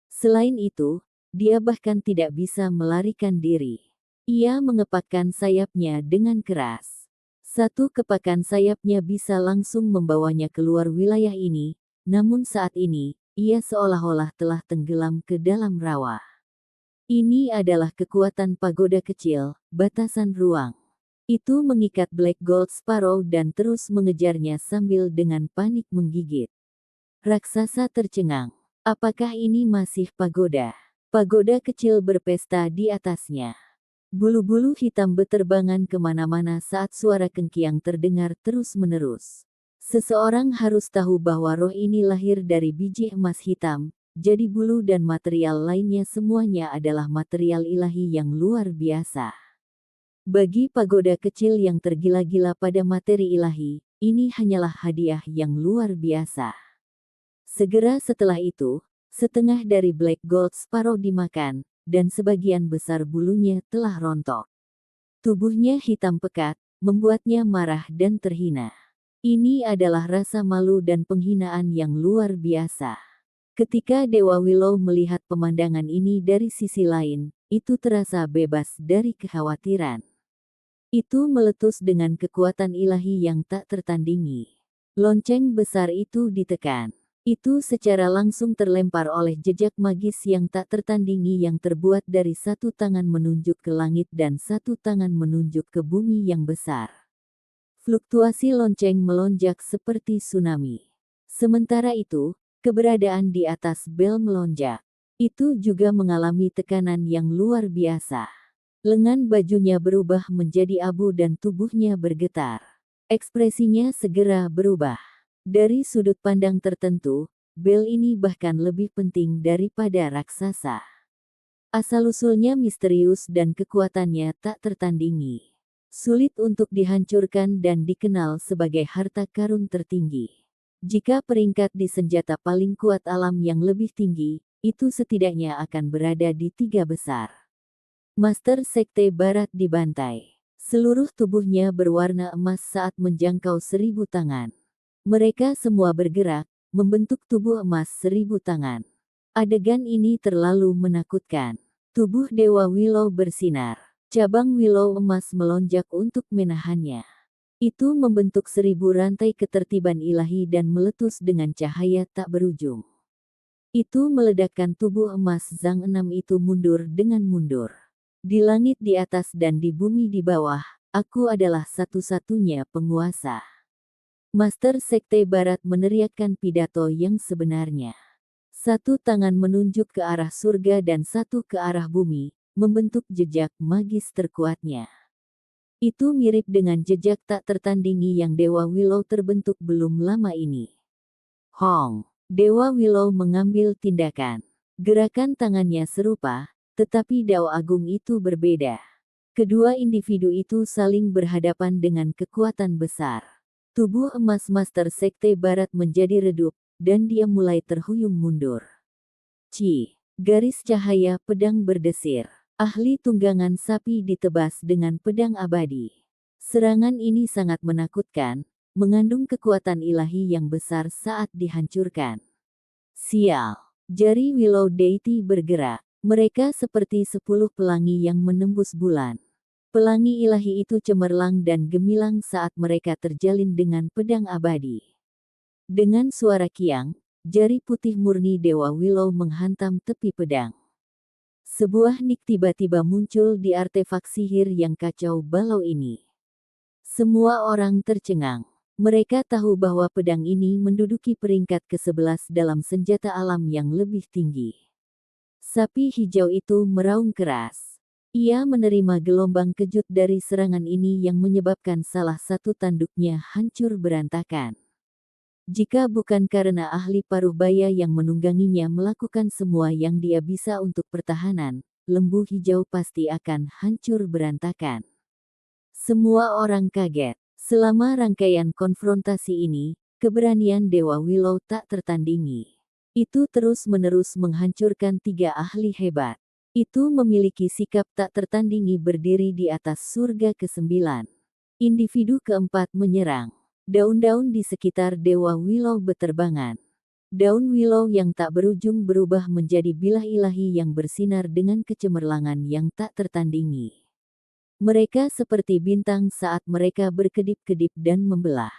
Selain itu, dia bahkan tidak bisa melarikan diri. Ia mengepakkan sayapnya dengan keras. Satu kepakan sayapnya bisa langsung membawanya keluar wilayah ini, namun saat ini, ia seolah-olah telah tenggelam ke dalam rawa. Ini adalah kekuatan pagoda kecil, batasan ruang. Itu mengikat Black Gold Sparrow dan terus mengejarnya sambil dengan panik menggigit. Raksasa tercengang. Apakah ini masih pagoda? Pagoda kecil berpesta di atasnya. Bulu-bulu hitam beterbangan kemana-mana saat suara Kengkiang terdengar terus-menerus. Seseorang harus tahu bahwa roh ini lahir dari biji emas hitam, jadi bulu dan material lainnya semuanya adalah material ilahi yang luar biasa. Bagi pagoda kecil yang tergila-gila pada materi ilahi, ini hanyalah hadiah yang luar biasa. Segera setelah itu, setengah dari Black Gold Sparrow dimakan, dan sebagian besar bulunya telah rontok. Tubuhnya hitam pekat, membuatnya marah dan terhina. Ini adalah rasa malu dan penghinaan yang luar biasa. Ketika Dewa Willow melihat pemandangan ini dari sisi lain, itu terasa bebas dari kekhawatiran. Itu meletus dengan kekuatan ilahi yang tak tertandingi. Lonceng besar itu ditekan. Itu secara langsung terlempar oleh jejak magis yang tak tertandingi yang terbuat dari satu tangan menunjuk ke langit dan satu tangan menunjuk ke bumi yang besar. Fluktuasi lonceng melonjak seperti tsunami. Sementara itu, keberadaan di atas bel melonjak. Itu juga mengalami tekanan yang luar biasa. Lengan bajunya berubah menjadi abu dan tubuhnya bergetar. Ekspresinya segera berubah. Dari sudut pandang tertentu, bel ini bahkan lebih penting daripada raksasa. Asal-usulnya misterius dan kekuatannya tak tertandingi. Sulit untuk dihancurkan dan dikenal sebagai harta karun tertinggi. Jika peringkat di senjata paling kuat alam yang lebih tinggi, itu setidaknya akan berada di 3 besar. Master Sekte Barat dibantai. Seluruh tubuhnya berwarna emas saat menjangkau 1000 tangan. Mereka semua bergerak, membentuk tubuh emas 1000 tangan. Adegan ini terlalu menakutkan. Tubuh Dewa Willow bersinar. Cabang Willow emas melonjak untuk menahannya. Itu membentuk 1000 rantai ketertiban ilahi dan meletus dengan cahaya tak berujung. Itu meledakkan tubuh emas Zhang Enam itu mundur dengan mundur. Di langit di atas dan di bumi di bawah, aku adalah satu-satunya penguasa. Master Sekte Barat meneriakkan pidato yang sebenarnya. Satu tangan menunjuk ke arah surga dan satu ke arah bumi, membentuk jejak magis terkuatnya. Itu mirip dengan jejak tak tertandingi yang Dewa Willow terbentuk belum lama ini. Hong! Dewa Willow mengambil tindakan. Gerakan tangannya serupa, tetapi Dao Agung itu berbeda. Kedua individu itu saling berhadapan dengan kekuatan besar. Tubuh emas Master Sekte Barat menjadi redup, dan dia mulai terhuyung mundur. Garis cahaya pedang berdesir. Ahli tunggangan sapi ditebas dengan pedang abadi. Serangan ini sangat menakutkan, mengandung kekuatan ilahi yang besar saat dihancurkan. Sial! Jari Willow Deity bergerak. Mereka seperti 10 pelangi yang menembus bulan. Pelangi ilahi itu cemerlang dan gemilang saat mereka terjalin dengan pedang abadi. Dengan suara kiang, jari putih murni Dewa Willow menghantam tepi pedang. Sebuah nik tiba-tiba muncul di artefak sihir yang kacau balau ini. Semua orang tercengang. Mereka tahu bahwa pedang ini menduduki peringkat ke-11 dalam senjata alam yang lebih tinggi. Sapi hijau itu meraung keras. Ia menerima gelombang kejut dari serangan ini yang menyebabkan salah satu tanduknya hancur berantakan. Jika bukan karena ahli paruh baya yang menungganginya melakukan semua yang dia bisa untuk pertahanan, lembu hijau pasti akan hancur berantakan. Semua orang kaget. Selama rangkaian konfrontasi ini, keberanian Dewa Willow tak tertandingi. Itu terus-menerus menghancurkan 3 ahli hebat. Itu memiliki sikap tak tertandingi berdiri di atas surga ke-9. Individu keempat menyerang. Daun-daun di sekitar Dewa Willow beterbangan. Daun willow yang tak berujung berubah menjadi bilah ilahi yang bersinar dengan kecemerlangan yang tak tertandingi. Mereka seperti bintang saat mereka berkedip-kedip dan membelah.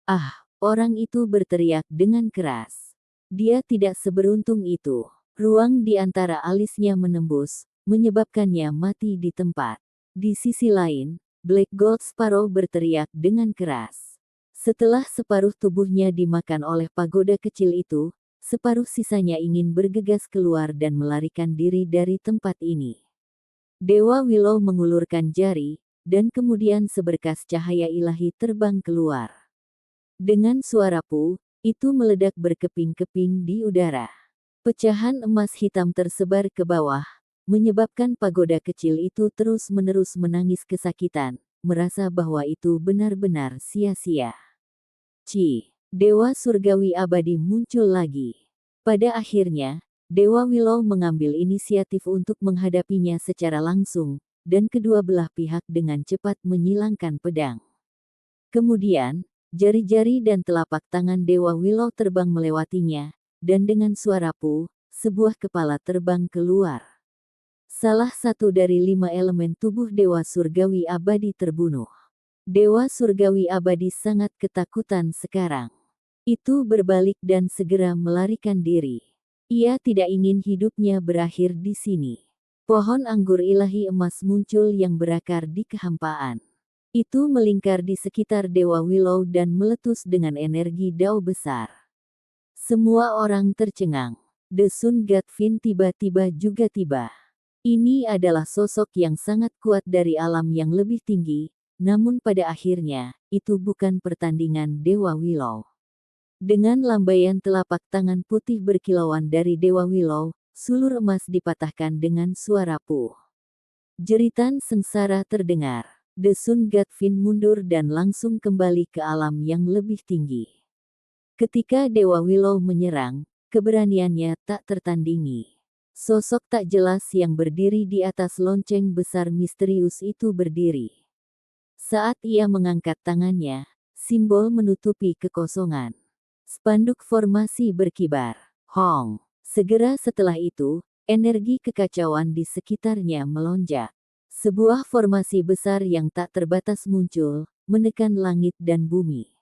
Ah! Orang itu berteriak dengan keras. Dia tidak seberuntung itu. Ruang di antara alisnya menembus, menyebabkannya mati di tempat. Di sisi lain, Black Gold Sparrow berteriak dengan keras. Setelah separuh tubuhnya dimakan oleh pagoda kecil itu, separuh sisanya ingin bergegas keluar dan melarikan diri dari tempat ini. Dewa Willow mengulurkan jari, dan kemudian seberkas cahaya ilahi terbang keluar. Dengan suara pu, itu meledak berkeping-keping di udara. Pecahan emas hitam tersebar ke bawah, menyebabkan pagoda kecil itu terus-menerus menangis kesakitan, merasa bahwa itu benar-benar sia-sia. Dewa Surgawi Abadi muncul lagi. Pada akhirnya, Dewa Willow mengambil inisiatif untuk menghadapinya secara langsung, dan kedua belah pihak dengan cepat menyilangkan pedang. Kemudian, jari-jari dan telapak tangan Dewa Willow terbang melewatinya, dan dengan suara pu, sebuah kepala terbang keluar. Salah satu dari 5 elemen tubuh Dewa Surgawi Abadi terbunuh. Dewa Surgawi Abadi sangat ketakutan sekarang. Itu berbalik dan segera melarikan diri. Ia tidak ingin hidupnya berakhir di sini. Pohon anggur ilahi emas muncul yang berakar di kehampaan. Itu melingkar di sekitar Dewa Willow dan meletus dengan energi dao besar. Semua orang tercengang. The Sun God Fin tiba-tiba juga tiba. Ini adalah sosok yang sangat kuat dari alam yang lebih tinggi, namun pada akhirnya, itu bukan pertandingan Dewa Willow. Dengan lambaian telapak tangan putih berkilauan dari Dewa Willow, sulur emas dipatahkan dengan suara puh. Jeritan sengsara terdengar. The Sun God Fin mundur dan langsung kembali ke alam yang lebih tinggi. Ketika Dewa Willow menyerang, keberaniannya tak tertandingi. Sosok tak jelas yang berdiri di atas lonceng besar misterius itu berdiri. Saat ia mengangkat tangannya, simbol menutupi kekosongan. Spanduk formasi berkibar. Hong. Segera setelah itu, energi kekacauan di sekitarnya melonjak. Sebuah formasi besar yang tak terbatas muncul, menekan langit dan bumi.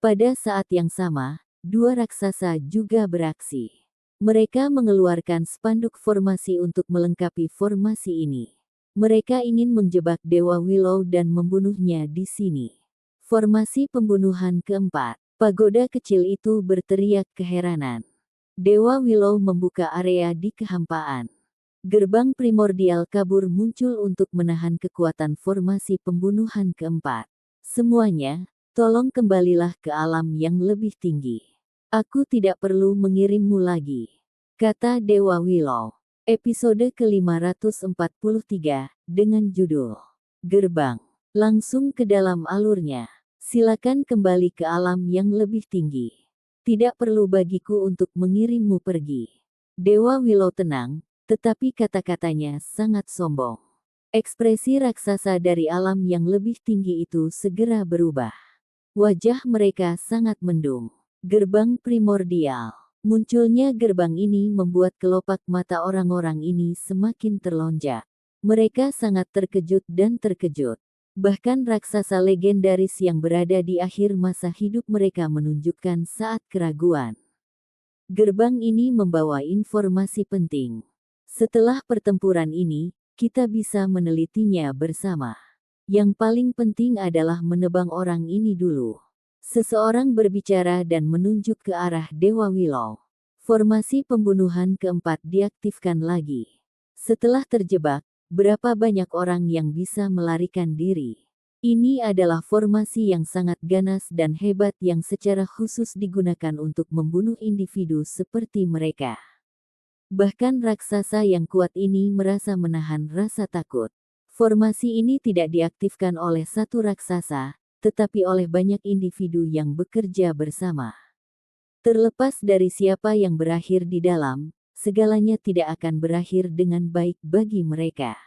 Pada saat yang sama, dua raksasa juga beraksi. Mereka mengeluarkan spanduk formasi untuk melengkapi formasi ini. Mereka ingin menjebak Dewa Willow dan membunuhnya di sini. Formasi pembunuhan keempat. Pagoda kecil itu berteriak keheranan. Dewa Willow membuka area di kehampaan. Gerbang primordial kabur muncul untuk menahan kekuatan formasi pembunuhan keempat. Semuanya, tolong kembalilah ke alam yang lebih tinggi. Aku tidak perlu mengirimmu lagi, kata Dewa Willow. Episode ke-543, dengan judul Gerbang. Langsung ke dalam alurnya. Silakan kembali ke alam yang lebih tinggi. Tidak perlu bagiku untuk mengirimmu pergi. Dewa Willow tenang, tetapi kata-katanya sangat sombong. Ekspresi raksasa dari alam yang lebih tinggi itu segera berubah. Wajah mereka sangat mendung. Gerbang primordial. Munculnya gerbang ini membuat kelopak mata orang-orang ini semakin terlonjak. Mereka sangat terkejut dan terkejut. Bahkan raksasa legendaris yang berada di akhir masa hidup mereka menunjukkan saat keraguan. Gerbang ini membawa informasi penting. Setelah pertempuran ini, kita bisa menelitinya bersama. Yang paling penting adalah menebang orang ini dulu. Seseorang berbicara dan menunjuk ke arah Dewa Willow. Formasi pembunuhan keempat diaktifkan lagi. Setelah terjebak, berapa banyak orang yang bisa melarikan diri? Ini adalah formasi yang sangat ganas dan hebat yang secara khusus digunakan untuk membunuh individu seperti mereka. Bahkan raksasa yang kuat ini merasa menahan rasa takut. Formasi ini tidak diaktifkan oleh satu raksasa, tetapi oleh banyak individu yang bekerja bersama. Terlepas dari siapa yang berakhir di dalam, segalanya tidak akan berakhir dengan baik bagi mereka.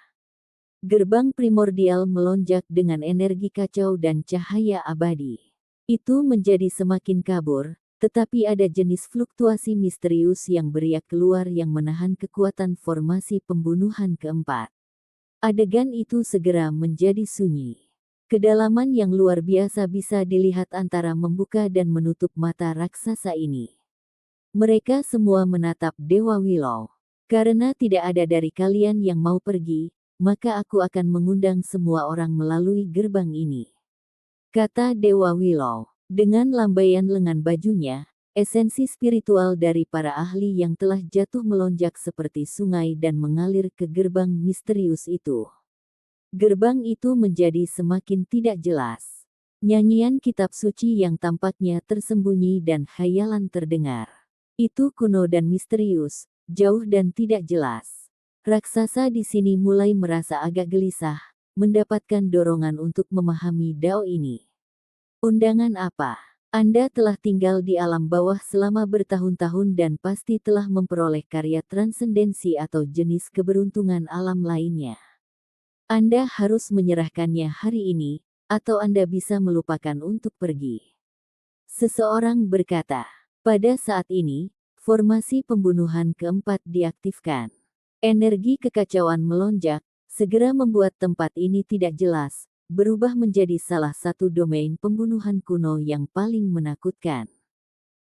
Gerbang primordial melonjak dengan energi kacau dan cahaya abadi. Itu menjadi semakin kabur, tetapi ada jenis fluktuasi misterius yang beriak keluar yang menahan kekuatan formasi pembunuhan keempat. Adegan itu segera menjadi sunyi. Kedalaman yang luar biasa bisa dilihat antara membuka dan menutup mata raksasa ini. Mereka semua menatap Dewa Willow. Karena tidak ada dari kalian yang mau pergi, maka aku akan mengundang semua orang melalui gerbang ini," kata Dewa Willow. Dengan lambaian lengan bajunya, esensi spiritual dari para ahli yang telah jatuh melonjak seperti sungai dan mengalir ke gerbang misterius itu. Gerbang itu menjadi semakin tidak jelas. Nyanyian kitab suci yang tampaknya tersembunyi dan khayalan terdengar. Itu kuno dan misterius, jauh dan tidak jelas. Raksasa di sini mulai merasa agak gelisah, mendapatkan dorongan untuk memahami Dao ini. Undangan apa? Anda telah tinggal di alam bawah selama bertahun-tahun dan pasti telah memperoleh karya transendensi atau jenis keberuntungan alam lainnya. Anda harus menyerahkannya hari ini, atau Anda bisa melupakan untuk pergi. Seseorang berkata, pada saat ini, formasi pembunuhan keempat diaktifkan. Energi kekacauan melonjak, segera membuat tempat ini tidak jelas, berubah menjadi salah satu domain pembunuhan kuno yang paling menakutkan.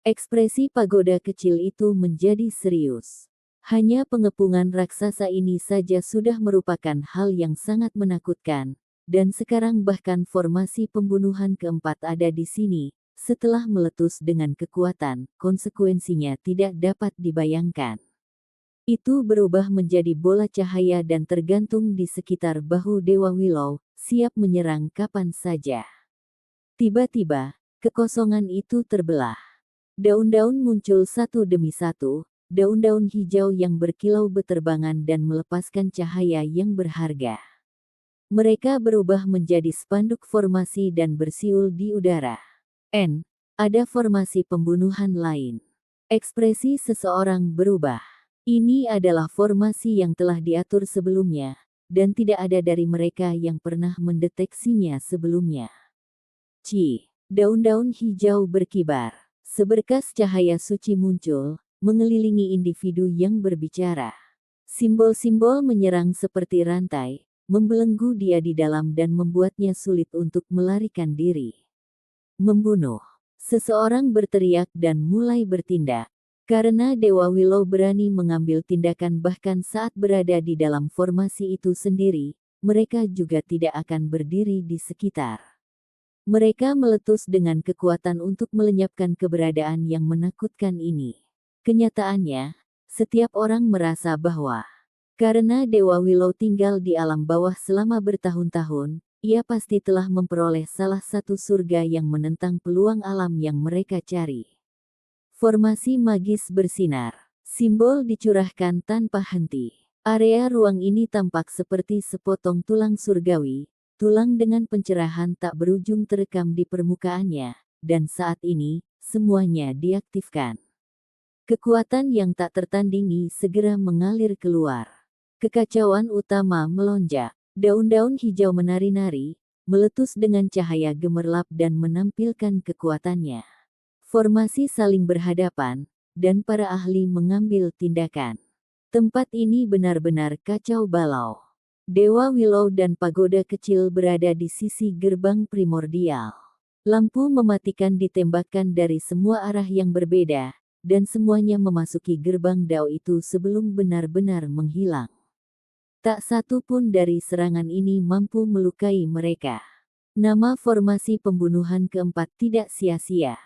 Ekspresi pagoda kecil itu menjadi serius. Hanya pengepungan raksasa ini saja sudah merupakan hal yang sangat menakutkan, dan sekarang bahkan formasi pembunuhan keempat ada di sini, setelah meletus dengan kekuatan, konsekuensinya tidak dapat dibayangkan. Itu berubah menjadi bola cahaya dan tergantung di sekitar bahu Dewa Willow, siap menyerang kapan saja. Tiba-tiba, kekosongan itu terbelah. Daun-daun muncul satu demi satu, daun-daun hijau yang berkilau beterbangan dan melepaskan cahaya yang berharga. Mereka berubah menjadi spanduk formasi dan bersiul di udara. Ada formasi pembunuhan lain. Ekspresi seseorang berubah. Ini adalah formasi yang telah diatur sebelumnya, dan tidak ada dari mereka yang pernah mendeteksinya sebelumnya. Daun-daun hijau berkibar. Seberkas cahaya suci muncul, mengelilingi individu yang berbicara. Simbol-simbol menyerang seperti rantai, membelenggu dia di dalam dan membuatnya sulit untuk melarikan diri. Membunuh. Seseorang berteriak dan mulai bertindak. Karena Dewa Willow berani mengambil tindakan bahkan saat berada di dalam formasi itu sendiri, mereka juga tidak akan berdiri di sekitar. Mereka meletus dengan kekuatan untuk melenyapkan keberadaan yang menakutkan ini. Kenyataannya, setiap orang merasa bahwa karena Dewa Willow tinggal di alam bawah selama bertahun-tahun, ia pasti telah memperoleh salah satu surga yang menentang peluang alam yang mereka cari. Formasi magis bersinar. Simbol dicurahkan tanpa henti. Area ruang ini tampak seperti sepotong tulang surgawi, tulang dengan pencerahan tak berujung terekam di permukaannya, dan saat ini, semuanya diaktifkan. Kekuatan yang tak tertandingi segera mengalir keluar. Kekacauan utama melonjak. Daun-daun hijau menari-nari, meletus dengan cahaya gemerlap dan menampilkan kekuatannya. Formasi saling berhadapan, dan para ahli mengambil tindakan. Tempat ini benar-benar kacau balau. Dewa Willow dan pagoda kecil berada di sisi gerbang primordial. Lampu mematikan ditembakkan dari semua arah yang berbeda, dan semuanya memasuki gerbang Dao itu sebelum benar-benar menghilang. Tak satu pun dari serangan ini mampu melukai mereka. Nama formasi pembunuhan keempat tidak sia-sia.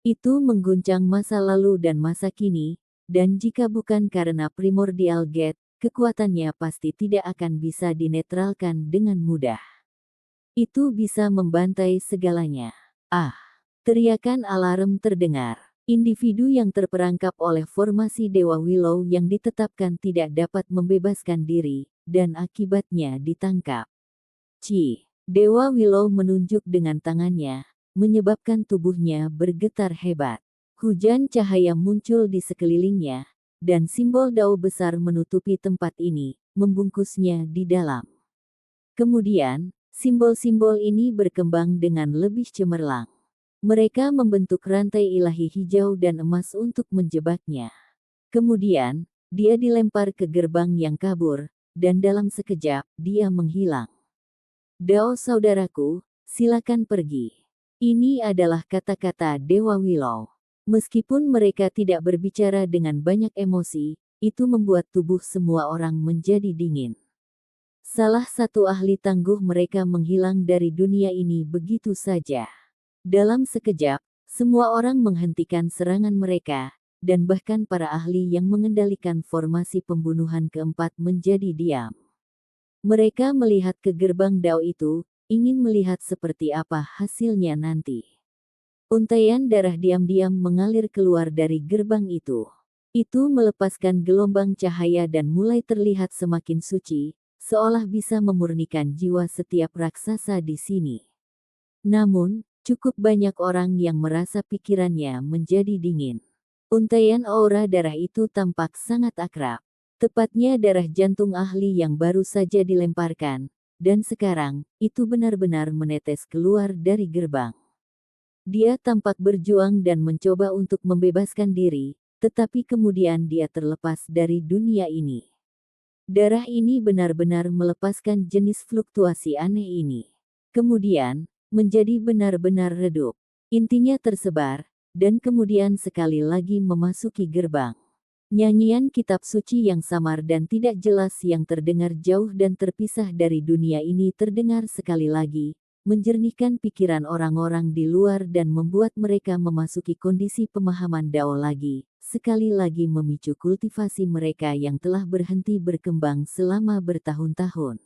Itu mengguncang masa lalu dan masa kini, dan jika bukan karena Primordial Gate, kekuatannya pasti tidak akan bisa dinetralkan dengan mudah. Itu bisa membantai segalanya. Teriakan alarm terdengar. Individu yang terperangkap oleh formasi Dewa Willow yang ditetapkan tidak dapat membebaskan diri, dan akibatnya ditangkap. Dewa Willow menunjuk dengan tangannya, menyebabkan tubuhnya bergetar hebat. Hujan cahaya muncul di sekelilingnya, dan simbol Dao besar menutupi tempat ini, membungkusnya di dalam. Kemudian, simbol-simbol ini berkembang dengan lebih cemerlang. Mereka membentuk rantai ilahi hijau dan emas untuk menjebaknya. Kemudian, dia dilempar ke gerbang yang kabur, dan dalam sekejap, dia menghilang. Dao saudaraku, silakan pergi. Ini adalah kata-kata Dewa Willow. Meskipun mereka tidak berbicara dengan banyak emosi, itu membuat tubuh semua orang menjadi dingin. Salah satu ahli tangguh mereka menghilang dari dunia ini begitu saja. Dalam sekejap, semua orang menghentikan serangan mereka, dan bahkan para ahli yang mengendalikan formasi pembunuhan keempat menjadi diam. Mereka melihat ke gerbang Dao itu, ingin melihat seperti apa hasilnya nanti. Untaian darah diam-diam mengalir keluar dari gerbang itu. Itu melepaskan gelombang cahaya dan mulai terlihat semakin suci, seolah bisa memurnikan jiwa setiap raksasa di sini. Namun, cukup banyak orang yang merasa pikirannya menjadi dingin. Untaian aura darah itu tampak sangat akrab. Tepatnya darah jantung ahli yang baru saja dilemparkan, dan sekarang, itu benar-benar menetes keluar dari gerbang. Dia tampak berjuang dan mencoba untuk membebaskan diri, tetapi kemudian dia terlepas dari dunia ini. Darah ini benar-benar melepaskan jenis fluktuasi aneh ini. Kemudian, menjadi benar-benar redup. Intinya tersebar, dan kemudian sekali lagi memasuki gerbang. Nyanyian kitab suci yang samar dan tidak jelas yang terdengar jauh dan terpisah dari dunia ini terdengar sekali lagi, menjernihkan pikiran orang-orang di luar dan membuat mereka memasuki kondisi pemahaman Dao lagi, sekali lagi memicu kultivasi mereka yang telah berhenti berkembang selama bertahun-tahun.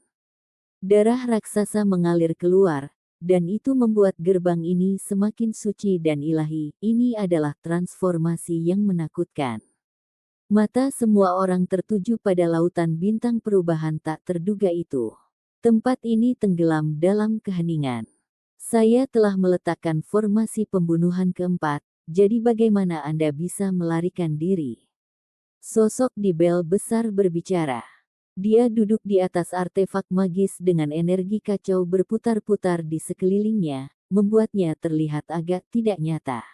Darah raksasa mengalir keluar, dan itu membuat gerbang ini semakin suci dan ilahi. Ini adalah transformasi yang menakutkan. Mata semua orang tertuju pada lautan bintang perubahan tak terduga itu. Tempat ini tenggelam dalam keheningan. Saya telah meletakkan formasi pembunuhan keempat, jadi bagaimana Anda bisa melarikan diri? Sosok di bel besar berbicara. Dia duduk di atas artefak magis dengan energi kacau berputar-putar di sekelilingnya, membuatnya terlihat agak tidak nyata.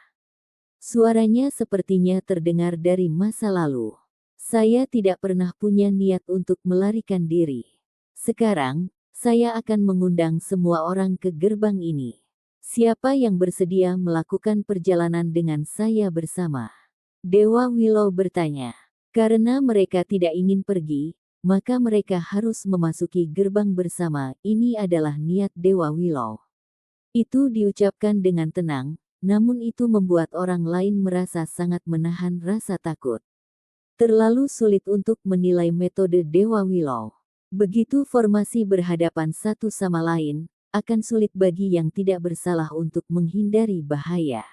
Suaranya sepertinya terdengar dari masa lalu. Saya tidak pernah punya niat untuk melarikan diri. Sekarang, saya akan mengundang semua orang ke gerbang ini. Siapa yang bersedia melakukan perjalanan dengan saya bersama? Dewa Willow bertanya. Karena mereka tidak ingin pergi, maka mereka harus memasuki gerbang bersama. Ini adalah niat Dewa Willow. Itu diucapkan dengan tenang, namun itu membuat orang lain merasa sangat menahan rasa takut. Terlalu sulit untuk menilai metode Dewa Willow. Begitu formasi berhadapan satu sama lain, akan sulit bagi yang tidak bersalah untuk menghindari bahaya.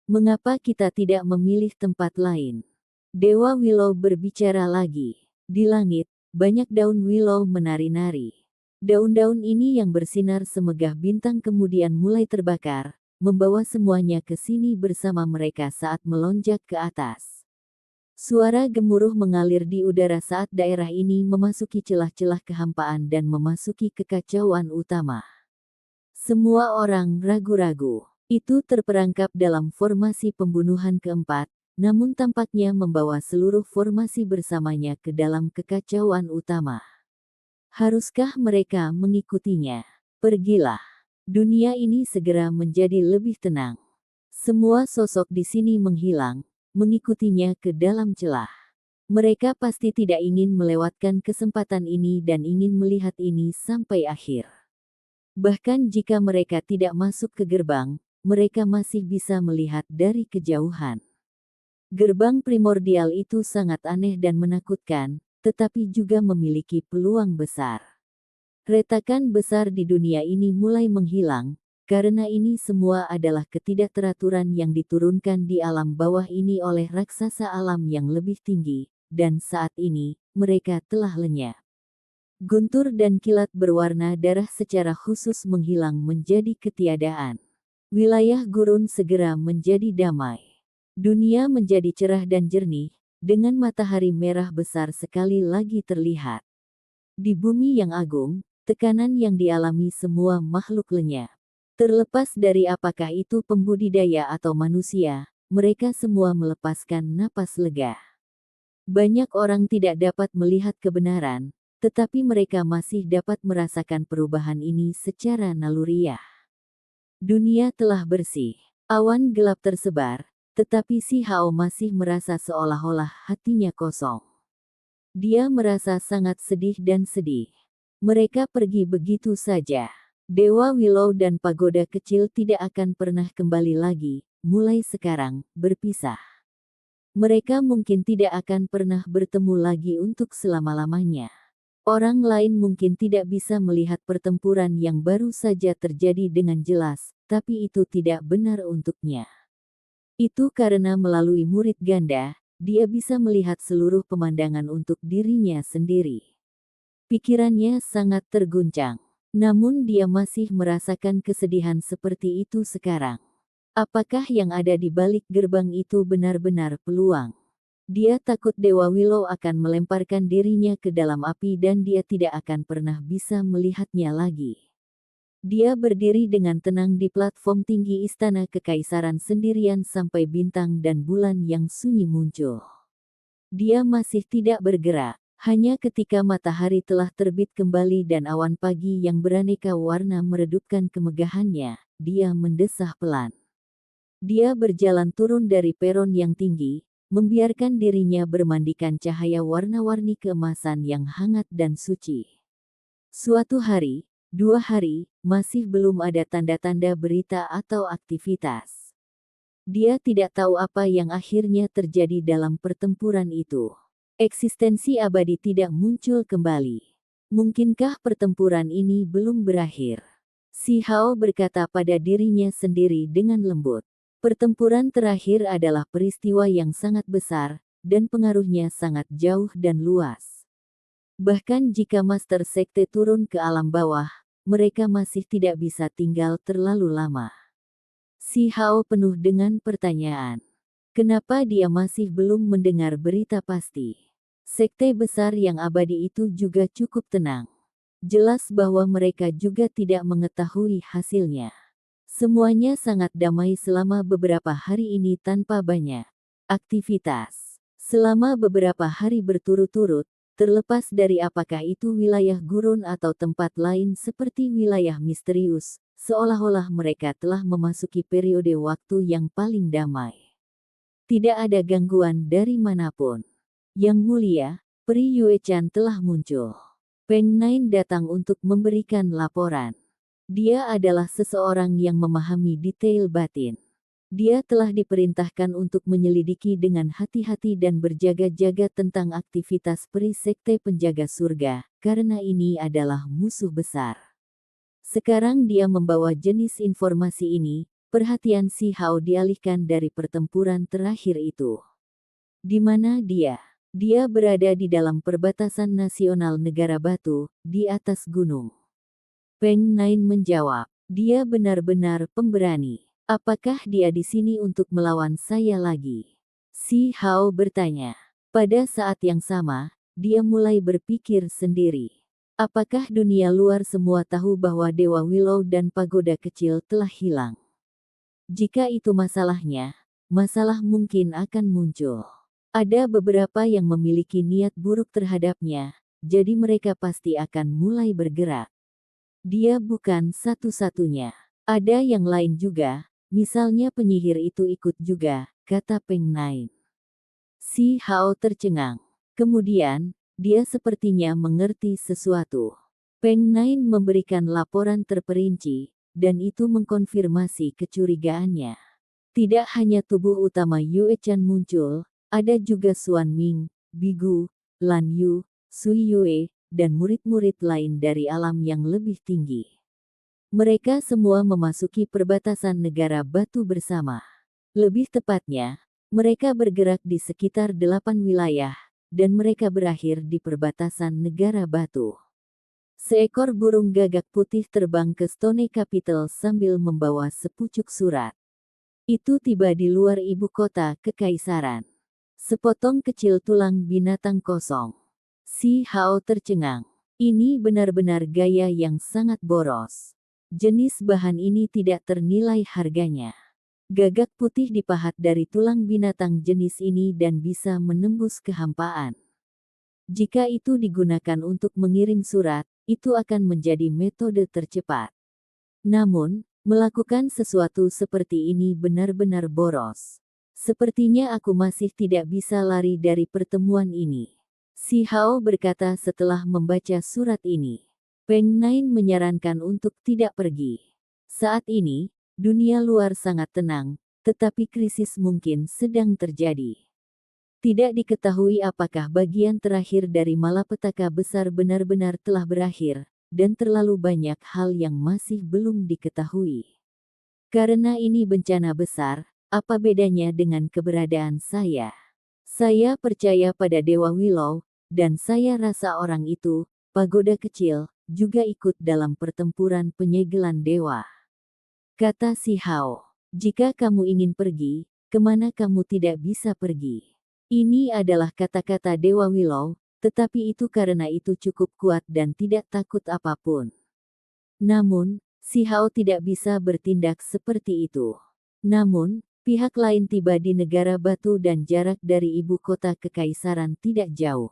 Mengapa kita tidak memilih tempat lain? Dewa Willow berbicara lagi. Di langit, banyak daun willow menari-nari. Daun-daun ini yang bersinar semegah bintang kemudian mulai terbakar, membawa semuanya ke sini bersama mereka saat melonjak ke atas. Suara gemuruh mengalir di udara saat daerah ini memasuki celah-celah kehampaan dan memasuki kekacauan utama. Semua orang ragu-ragu. Itu terperangkap dalam formasi pembunuhan keempat, namun tampaknya membawa seluruh formasi bersamanya ke dalam kekacauan utama. Haruskah mereka mengikutinya? Pergilah. Dunia ini segera menjadi lebih tenang. Semua sosok di sini menghilang, mengikutinya ke dalam celah. Mereka pasti tidak ingin melewatkan kesempatan ini dan ingin melihat ini sampai akhir. Bahkan jika mereka tidak masuk ke gerbang, mereka masih bisa melihat dari kejauhan. Gerbang primordial itu sangat aneh dan menakutkan, tetapi juga memiliki peluang besar. Retakan besar di dunia ini mulai menghilang, karena ini semua adalah ketidakteraturan yang diturunkan di alam bawah ini oleh raksasa alam yang lebih tinggi, dan saat ini, mereka telah lenyap. Guntur dan kilat berwarna darah secara khusus menghilang menjadi ketiadaan. Wilayah gurun segera menjadi damai. Dunia menjadi cerah dan jernih, dengan matahari merah besar sekali lagi terlihat. Di bumi yang agung, tekanan yang dialami semua makhluk lenyap. Terlepas dari apakah itu pembudidaya atau manusia, mereka semua melepaskan napas lega. Banyak orang tidak dapat melihat kebenaran, tetapi mereka masih dapat merasakan perubahan ini secara naluriah. Dunia telah bersih. Awan gelap tersebar, tetapi si Hao masih merasa seolah-olah hatinya kosong. Dia merasa sangat sedih dan sedih. Mereka pergi begitu saja. Dewa Willow dan pagoda kecil tidak akan pernah kembali lagi, mulai sekarang, berpisah. Mereka mungkin tidak akan pernah bertemu lagi untuk selama-lamanya. Orang lain mungkin tidak bisa melihat pertempuran yang baru saja terjadi dengan jelas, tapi itu tidak benar untuknya. Itu karena melalui murid ganda, dia bisa melihat seluruh pemandangan untuk dirinya sendiri. Pikirannya sangat terguncang. Namun dia masih merasakan kesedihan seperti itu sekarang. Apakah yang ada di balik gerbang itu benar-benar peluang? Dia takut Dewa Willow akan melemparkan dirinya ke dalam api dan dia tidak akan pernah bisa melihatnya lagi. Dia berdiri dengan tenang di platform tinggi istana kekaisaran sendirian sampai bintang dan bulan yang sunyi muncul. Dia masih tidak bergerak. Hanya ketika matahari telah terbit kembali dan awan pagi yang beraneka warna meredupkan kemegahannya, dia mendesah pelan. Dia berjalan turun dari peron yang tinggi, membiarkan dirinya bermandikan cahaya warna-warni keemasan yang hangat dan suci. Suatu hari, 2 hari, masih belum ada tanda-tanda berita atau aktivitas. Dia tidak tahu apa yang akhirnya terjadi dalam pertempuran itu. Eksistensi abadi tidak muncul kembali. Mungkinkah pertempuran ini belum berakhir? Si Hao berkata pada dirinya sendiri dengan lembut. Pertempuran terakhir adalah peristiwa yang sangat besar, dan pengaruhnya sangat jauh dan luas. Bahkan jika Master Sekte turun ke alam bawah, mereka masih tidak bisa tinggal terlalu lama. Si Hao penuh dengan pertanyaan. Kenapa dia masih belum mendengar berita pasti? Sekte besar yang abadi itu juga cukup tenang. Jelas bahwa mereka juga tidak mengetahui hasilnya. Semuanya sangat damai selama beberapa hari ini tanpa banyak aktivitas. Selama beberapa hari berturut-turut, terlepas dari apakah itu wilayah gurun atau tempat lain seperti wilayah misterius, seolah-olah mereka telah memasuki periode waktu yang paling damai. Tidak ada gangguan dari manapun. Yang mulia, Pri Yuechan telah muncul. Peng Nain datang untuk memberikan laporan. Dia adalah seseorang yang memahami detail batin. Dia telah diperintahkan untuk menyelidiki dengan hati-hati dan berjaga-jaga tentang aktivitas Pri Sekte Penjaga Surga, karena ini adalah musuh besar. Sekarang dia membawa jenis informasi ini. Perhatian Si Hao dialihkan dari pertempuran terakhir itu. Di mana dia? Dia berada di dalam perbatasan nasional negara batu, di atas gunung. Peng Nain menjawab, dia benar-benar pemberani. Apakah dia di sini untuk melawan saya lagi? Si Hao bertanya. Pada saat yang sama, dia mulai berpikir sendiri. Apakah dunia luar semua tahu bahwa Dewa Willow dan pagoda kecil telah hilang? Jika itu masalahnya, masalah mungkin akan muncul. Ada beberapa yang memiliki niat buruk terhadapnya, jadi mereka pasti akan mulai bergerak. Dia bukan satu-satunya. Ada yang lain juga, misalnya penyihir itu ikut juga, kata Peng Nain. Si Hao tercengang. Kemudian, dia sepertinya mengerti sesuatu. Peng Nain memberikan laporan terperinci, dan itu mengkonfirmasi kecurigaannya. Tidak hanya tubuh utama Yuechan muncul, ada juga Xuan Ming, Bigu, Lan Yu, Sui Yue, dan murid-murid lain dari alam yang lebih tinggi. Mereka semua memasuki perbatasan negara batu bersama. Lebih tepatnya, mereka bergerak di sekitar 8 wilayah, dan mereka berakhir di perbatasan negara batu. Seekor burung gagak putih terbang ke Stone Capital sambil membawa sepucuk surat. Itu tiba di luar ibu kota kekaisaran. Sepotong kecil tulang binatang kosong. Si Hao tercengang. Ini benar-benar gaya yang sangat boros. Jenis bahan ini tidak ternilai harganya. Gagak putih dipahat dari tulang binatang jenis ini dan bisa menembus kehampaan. Jika itu digunakan untuk mengirim surat, itu akan menjadi metode tercepat. Namun, melakukan sesuatu seperti ini benar-benar boros. Sepertinya aku masih tidak bisa lari dari pertemuan ini. Si Hao berkata setelah membaca surat ini. Peng Nain menyarankan untuk tidak pergi. Saat ini, dunia luar sangat tenang, tetapi krisis mungkin sedang terjadi. Tidak diketahui apakah bagian terakhir dari malapetaka besar benar-benar telah berakhir, dan terlalu banyak hal yang masih belum diketahui. Karena ini bencana besar, apa bedanya dengan keberadaan saya? Saya percaya pada Dewa Willow, dan saya rasa orang itu, pagoda kecil, juga ikut dalam pertempuran penyegelan dewa. Kata si Hao, jika kamu ingin pergi, kemana kamu tidak bisa pergi? Ini adalah kata-kata Dewa Willow, tetapi itu karena itu cukup kuat dan tidak takut apapun. Namun, si Hao tidak bisa bertindak seperti itu. Namun, pihak lain tiba di negara batu dan jarak dari ibu kota kekaisaran tidak jauh.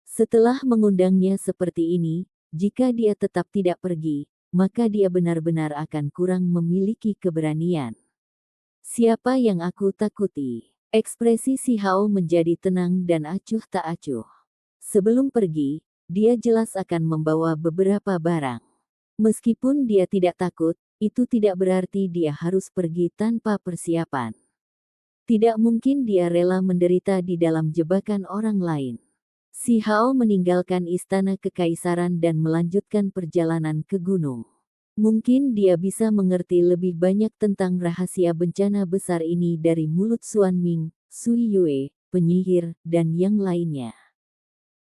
Setelah mengundangnya seperti ini, jika dia tetap tidak pergi, maka dia benar-benar akan kurang memiliki keberanian. Siapa yang aku takuti? Ekspresi si Hao menjadi tenang dan acuh tak acuh. Sebelum pergi, dia jelas akan membawa beberapa barang. Meskipun dia tidak takut, itu tidak berarti dia harus pergi tanpa persiapan. Tidak mungkin dia rela menderita di dalam jebakan orang lain. Si Hao meninggalkan istana kekaisaran dan melanjutkan perjalanan ke gunung. Mungkin dia bisa mengerti lebih banyak tentang rahasia bencana besar ini dari mulut Xuan Ming, Sui Yue, penyihir, dan yang lainnya.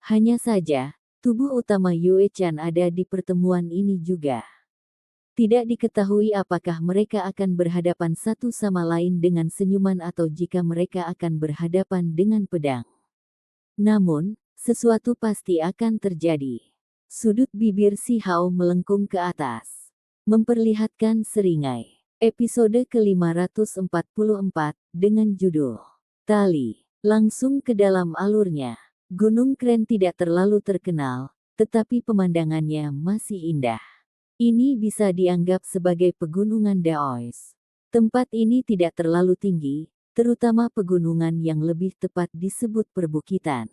Hanya saja, tubuh utama Yue Chan ada di pertemuan ini juga. Tidak diketahui apakah mereka akan berhadapan satu sama lain dengan senyuman atau jika mereka akan berhadapan dengan pedang. Namun, sesuatu pasti akan terjadi. Sudut bibir si Hao melengkung ke atas, memperlihatkan seringai. Episode ke-544, dengan judul Tali, langsung ke dalam alurnya. Gunung Kren tidak terlalu terkenal, tetapi pemandangannya masih indah. Ini bisa dianggap sebagai pegunungan Daois. Tempat ini tidak terlalu tinggi, terutama pegunungan yang lebih tepat disebut perbukitan.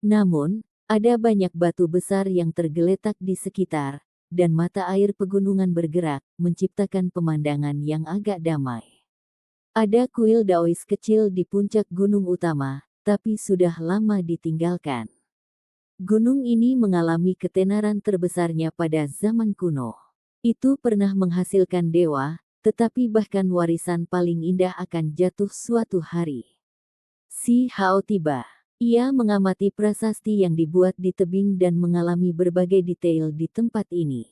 Namun, ada banyak batu besar yang tergeletak di sekitar, dan mata air pegunungan bergerak, menciptakan pemandangan yang agak damai. Ada kuil Daois kecil di puncak gunung utama, tapi sudah lama ditinggalkan. Gunung ini mengalami ketenaran terbesarnya pada zaman kuno. Itu pernah menghasilkan dewa, tetapi bahkan warisan paling indah akan jatuh suatu hari. Si Hao tiba. Ia mengamati prasasti yang dibuat di tebing dan mengalami berbagai detail di tempat ini.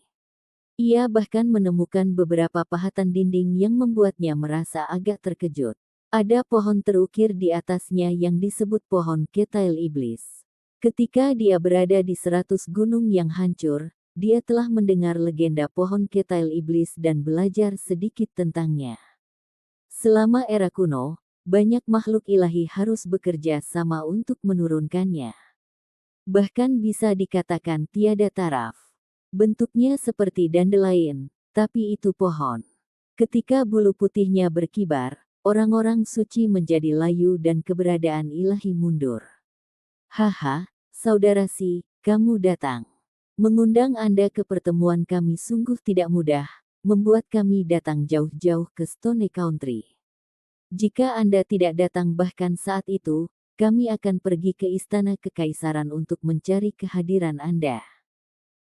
Ia bahkan menemukan beberapa pahatan dinding yang membuatnya merasa agak terkejut. Ada pohon terukir di atasnya yang disebut pohon Ketail Iblis. Ketika dia berada di 100 gunung yang hancur, dia telah mendengar legenda pohon Ketail Iblis dan belajar sedikit tentangnya. Selama era kuno, banyak makhluk ilahi harus bekerja sama untuk menurunkannya. Bahkan bisa dikatakan tiada taraf. Bentuknya seperti dandelion, tapi itu pohon. Ketika bulu putihnya berkibar, orang-orang suci menjadi layu dan keberadaan ilahi mundur. Haha, saudara Si, kamu datang. Mengundang Anda ke pertemuan kami sungguh tidak mudah, membuat kami datang jauh-jauh ke Stone Country. Jika Anda tidak datang bahkan saat itu, kami akan pergi ke istana kekaisaran untuk mencari kehadiran Anda.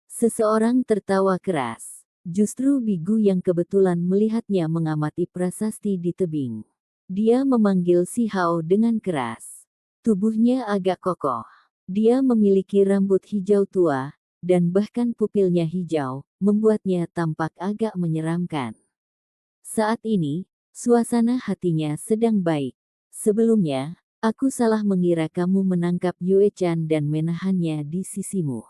Seseorang tertawa keras. Justru Bigu yang kebetulan melihatnya mengamati prasasti di tebing. Dia memanggil si Hao dengan keras. Tubuhnya agak kokoh. Dia memiliki rambut hijau tua, dan bahkan pupilnya hijau, membuatnya tampak agak menyeramkan. Saat ini, suasana hatinya sedang baik. Sebelumnya, aku salah mengira kamu menangkap Yue Chan dan menahannya di sisimu.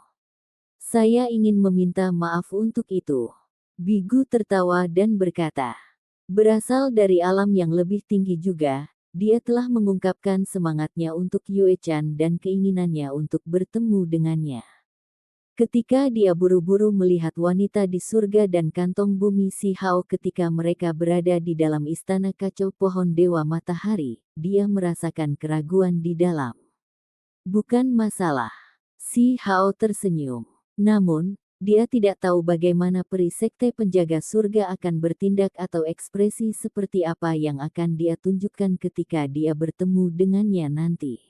Saya ingin meminta maaf untuk itu. Bigu tertawa dan berkata, berasal dari alam yang lebih tinggi juga, dia telah mengungkapkan semangatnya untuk Yue Chan dan keinginannya untuk bertemu dengannya. Ketika dia buru-buru melihat wanita di surga dan kantong bumi si Hao ketika mereka berada di dalam istana kacau pohon dewa matahari, dia merasakan keraguan di dalam. Bukan masalah. Si Hao tersenyum. Namun, dia tidak tahu bagaimana peri sekte penjaga surga akan bertindak atau ekspresi seperti apa yang akan dia tunjukkan ketika dia bertemu dengannya nanti.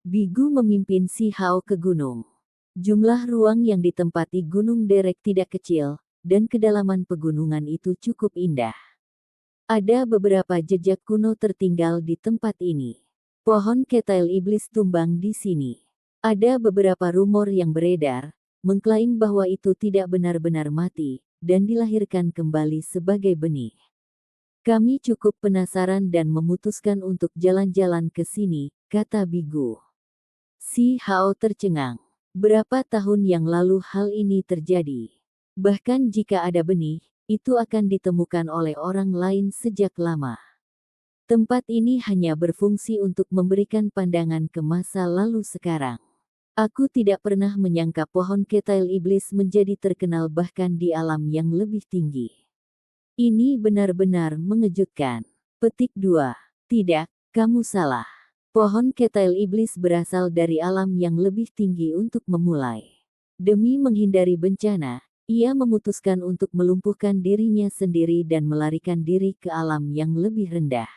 Bigu memimpin Si Hao ke gunung. Jumlah ruang yang ditempati Gunung Derek tidak kecil, dan kedalaman pegunungan itu cukup indah. Ada beberapa jejak kuno tertinggal di tempat ini. Pohon ketail iblis tumbang di sini. Ada beberapa rumor yang beredar, mengklaim bahwa itu tidak benar-benar mati, dan dilahirkan kembali sebagai benih. Kami cukup penasaran dan memutuskan untuk jalan-jalan ke sini, kata Bigu. Si Hao tercengang. Berapa tahun yang lalu hal ini terjadi? Bahkan jika ada benih, itu akan ditemukan oleh orang lain sejak lama. Tempat ini hanya berfungsi untuk memberikan pandangan ke masa lalu sekarang. Aku tidak pernah menyangka pohon ketail iblis menjadi terkenal bahkan di alam yang lebih tinggi. Ini benar-benar mengejutkan. Petik 2. Tidak, kamu salah. Pohon ketail iblis berasal dari alam yang lebih tinggi untuk memulai. Demi menghindari bencana, ia memutuskan untuk melumpuhkan dirinya sendiri dan melarikan diri ke alam yang lebih rendah.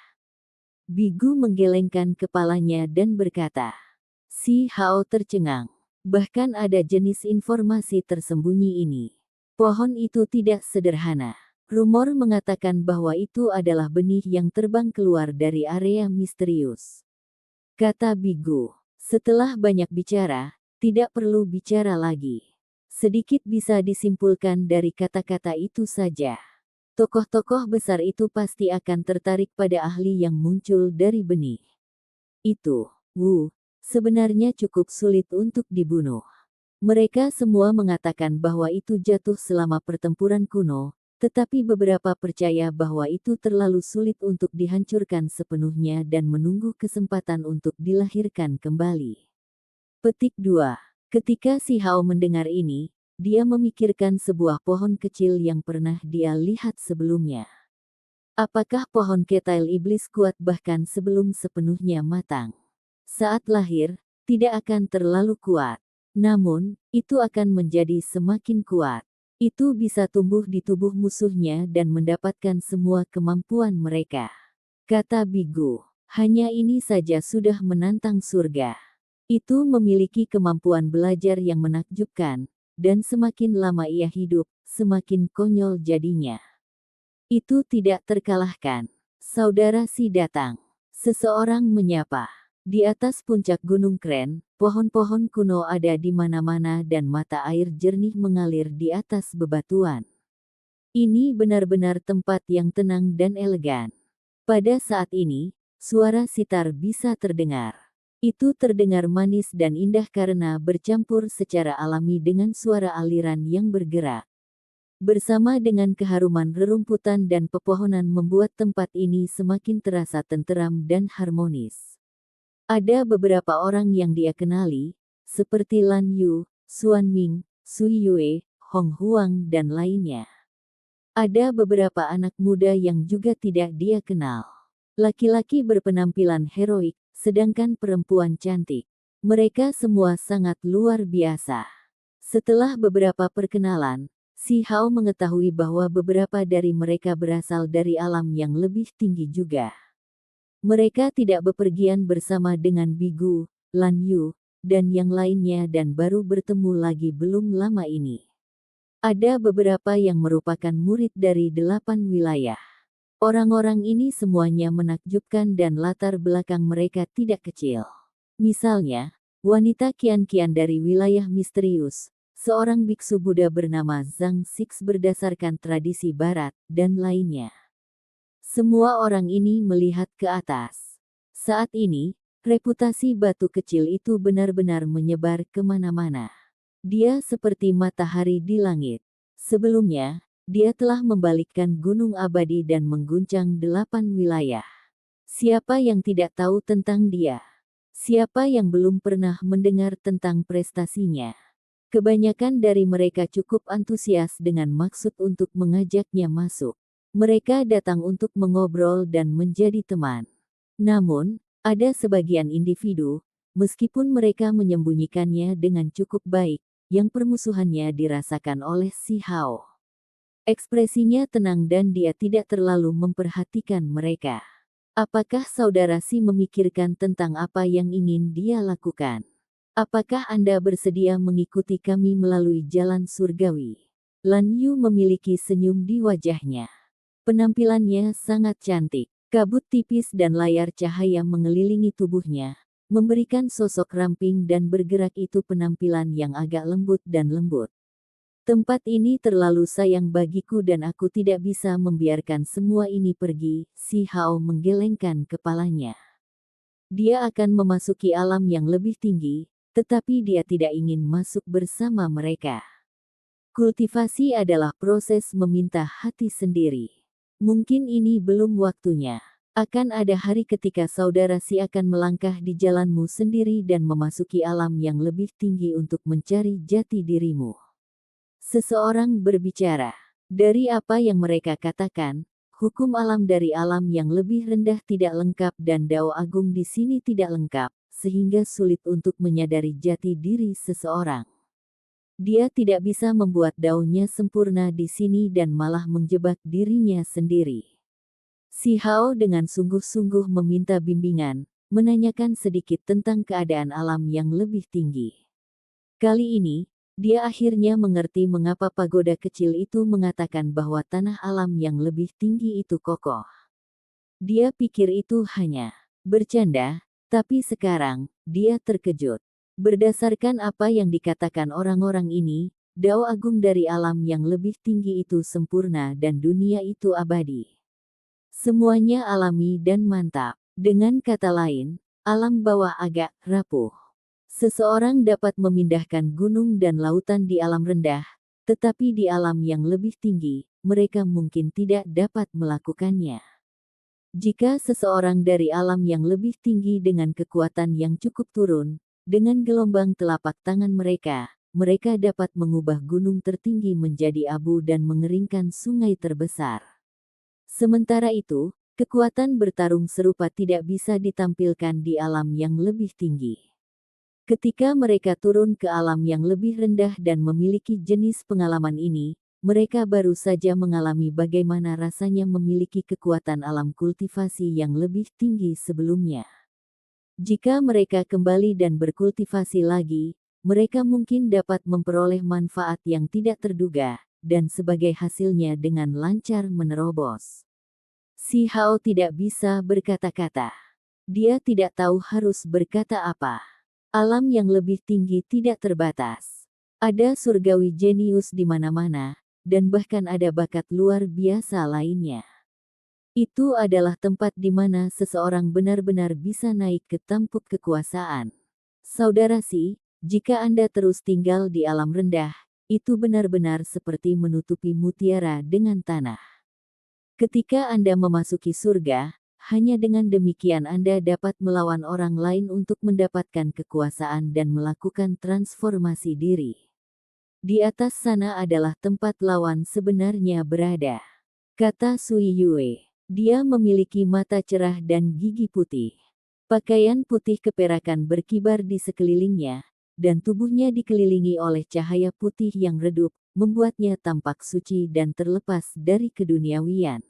Bigu menggelengkan kepalanya dan berkata, Si Hao tercengang. Bahkan ada jenis informasi tersembunyi ini. Pohon itu tidak sederhana. Rumor mengatakan bahwa itu adalah benih yang terbang keluar dari area misterius. Kata Bigu. Setelah banyak bicara, tidak perlu bicara lagi. Sedikit bisa disimpulkan dari kata-kata itu saja. Tokoh-tokoh besar itu pasti akan tertarik pada ahli yang muncul dari benih. Itu, sebenarnya cukup sulit untuk dibunuh. Mereka semua mengatakan bahwa itu jatuh selama pertempuran kuno, tetapi beberapa percaya bahwa itu terlalu sulit untuk dihancurkan sepenuhnya dan menunggu kesempatan untuk dilahirkan kembali. Petik 2. Ketika Si Hao mendengar ini, dia memikirkan sebuah pohon kecil yang pernah dia lihat sebelumnya. Apakah pohon ketail iblis kuat bahkan sebelum sepenuhnya matang? Saat lahir, tidak akan terlalu kuat. Namun, itu akan menjadi semakin kuat. Itu bisa tumbuh di tubuh musuhnya dan mendapatkan semua kemampuan mereka. Kata Bigu, hanya ini saja sudah menantang surga. Itu memiliki kemampuan belajar yang menakjubkan, dan semakin lama ia hidup, semakin konyol jadinya. Itu tidak terkalahkan. Saudara Si datang. Seseorang menyapa. Di atas puncak Gunung Kren, pohon-pohon kuno ada di mana-mana dan mata air jernih mengalir di atas bebatuan. Ini benar-benar tempat yang tenang dan elegan. Pada saat ini, suara sitar bisa terdengar. Itu terdengar manis dan indah karena bercampur secara alami dengan suara aliran yang bergerak. Bersama dengan keharuman rerumputan dan pepohonan membuat tempat ini semakin terasa tenteram dan harmonis. Ada beberapa orang yang dia kenali, seperti Lan Yu, Xuan Ming, Sui Yue, Hong Huang dan lainnya. Ada beberapa anak muda yang juga tidak dia kenal. Laki-laki berpenampilan heroik, sedangkan perempuan cantik. Mereka semua sangat luar biasa. Setelah beberapa perkenalan, Si Hao mengetahui bahwa beberapa dari mereka berasal dari alam yang lebih tinggi juga. Mereka tidak bepergian bersama dengan Bigu, Lan Yu, dan yang lainnya dan baru bertemu lagi belum lama ini. Ada beberapa yang merupakan murid dari 8 wilayah. Orang-orang ini semuanya menakjubkan dan latar belakang mereka tidak kecil. Misalnya, wanita kian-kian dari wilayah misterius, seorang biksu Buddha bernama Zhang Six berdasarkan tradisi barat, dan lainnya. Semua orang ini melihat ke atas. Saat ini, reputasi batu kecil itu benar-benar menyebar kemana-mana. Dia seperti matahari di langit. Sebelumnya, dia telah membalikkan gunung abadi dan mengguncang 8 wilayah. Siapa yang tidak tahu tentang dia? Siapa yang belum pernah mendengar tentang prestasinya? Kebanyakan dari mereka cukup antusias dengan maksud untuk mengajaknya masuk. Mereka datang untuk mengobrol dan menjadi teman. Namun, ada sebagian individu, meskipun mereka menyembunyikannya dengan cukup baik, yang permusuhannya dirasakan oleh si Hao. Ekspresinya tenang dan dia tidak terlalu memperhatikan mereka. Apakah saudara Si memikirkan tentang apa yang ingin dia lakukan? Apakah Anda bersedia mengikuti kami melalui jalan surgawi? Lan Yu memiliki senyum di wajahnya. Penampilannya sangat cantik. Kabut tipis dan layar cahaya mengelilingi tubuhnya, memberikan sosok ramping dan bergerak itu penampilan yang agak lembut dan lembut. Tempat ini terlalu sayang bagiku dan aku tidak bisa membiarkan semua ini pergi, si Hao menggelengkan kepalanya. Dia akan memasuki alam yang lebih tinggi, tetapi dia tidak ingin masuk bersama mereka. Kultivasi adalah proses meminta hati sendiri. Mungkin ini belum waktunya. Akan ada hari ketika saudara Si akan melangkah di jalanmu sendiri dan memasuki alam yang lebih tinggi untuk mencari jati dirimu. Seseorang berbicara. Dari apa yang mereka katakan, hukum alam dari alam yang lebih rendah tidak lengkap dan Dao Agung di sini tidak lengkap, sehingga sulit untuk menyadari jati diri seseorang. Dia tidak bisa membuat daunnya sempurna di sini dan malah menjebak dirinya sendiri. Si Hao dengan sungguh-sungguh meminta bimbingan, menanyakan sedikit tentang keadaan alam yang lebih tinggi. Kali ini, dia akhirnya mengerti mengapa pagoda kecil itu mengatakan bahwa tanah alam yang lebih tinggi itu kokoh. Dia pikir itu hanya bercanda, tapi sekarang, dia terkejut. Berdasarkan apa yang dikatakan orang-orang ini, Dao Agung dari alam yang lebih tinggi itu sempurna dan dunia itu abadi. Semuanya alami dan mantap. Dengan kata lain, alam bawah agak rapuh. Seseorang dapat memindahkan gunung dan lautan di alam rendah, tetapi di alam yang lebih tinggi, mereka mungkin tidak dapat melakukannya. Jika seseorang dari alam yang lebih tinggi dengan kekuatan yang cukup turun, dengan gelombang telapak tangan mereka dapat mengubah gunung tertinggi menjadi abu dan mengeringkan sungai terbesar. Sementara itu, kekuatan bertarung serupa tidak bisa ditampilkan di alam yang lebih tinggi. Ketika mereka turun ke alam yang lebih rendah dan memiliki jenis pengalaman ini, mereka baru saja mengalami bagaimana rasanya memiliki kekuatan alam kultivasi yang lebih tinggi sebelumnya. Jika mereka kembali dan berkultivasi lagi, mereka mungkin dapat memperoleh manfaat yang tidak terduga, dan sebagai hasilnya dengan lancar menerobos. Si Hao tidak bisa berkata-kata. Dia tidak tahu harus berkata apa. Alam yang lebih tinggi tidak terbatas. Ada surgawi jenius di mana-mana, dan bahkan ada bakat luar biasa lainnya. Itu adalah tempat di mana seseorang benar-benar bisa naik ke tampuk kekuasaan. Saudara Si, jika Anda terus tinggal di alam rendah, itu benar-benar seperti menutupi mutiara dengan tanah. Ketika Anda memasuki surga, hanya dengan demikian Anda dapat melawan orang lain untuk mendapatkan kekuasaan dan melakukan transformasi diri. Di atas sana adalah tempat lawan sebenarnya berada. Kata Sui Yue. Dia memiliki mata cerah dan gigi putih. Pakaian putih keperakan berkibar di sekelilingnya, dan tubuhnya dikelilingi oleh cahaya putih yang redup, membuatnya tampak suci dan terlepas dari keduniawian.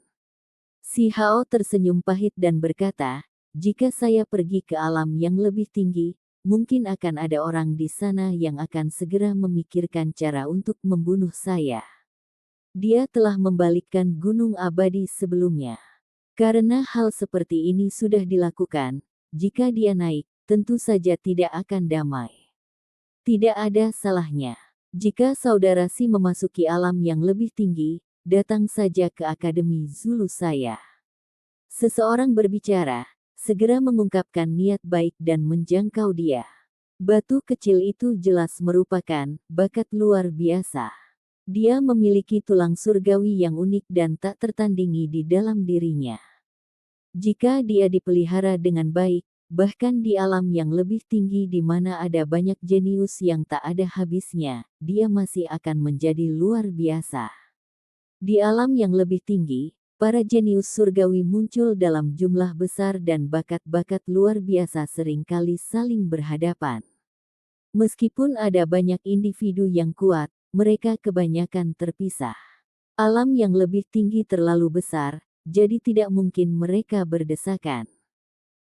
Si Hao tersenyum pahit dan berkata, jika saya pergi ke alam yang lebih tinggi, mungkin akan ada orang di sana yang akan segera memikirkan cara untuk membunuh saya. Dia telah membalikkan gunung abadi sebelumnya. Karena hal seperti ini sudah dilakukan, jika dia naik, tentu saja tidak akan damai. Tidak ada salahnya. Jika saudara Si memasuki alam yang lebih tinggi, datang saja ke Akademi Zulu saya. Seseorang berbicara, segera mengungkapkan niat baik dan menjangkau dia. Batu kecil itu jelas merupakan bakat luar biasa. Dia memiliki tulang surgawi yang unik dan tak tertandingi di dalam dirinya. Jika dia dipelihara dengan baik, bahkan di alam yang lebih tinggi di mana ada banyak jenius yang tak ada habisnya, dia masih akan menjadi luar biasa. Di alam yang lebih tinggi, para jenius surgawi muncul dalam jumlah besar dan bakat-bakat luar biasa seringkali saling berhadapan. Meskipun ada banyak individu yang kuat, mereka kebanyakan terpisah. Alam yang lebih tinggi terlalu besar, jadi tidak mungkin mereka berdesakan.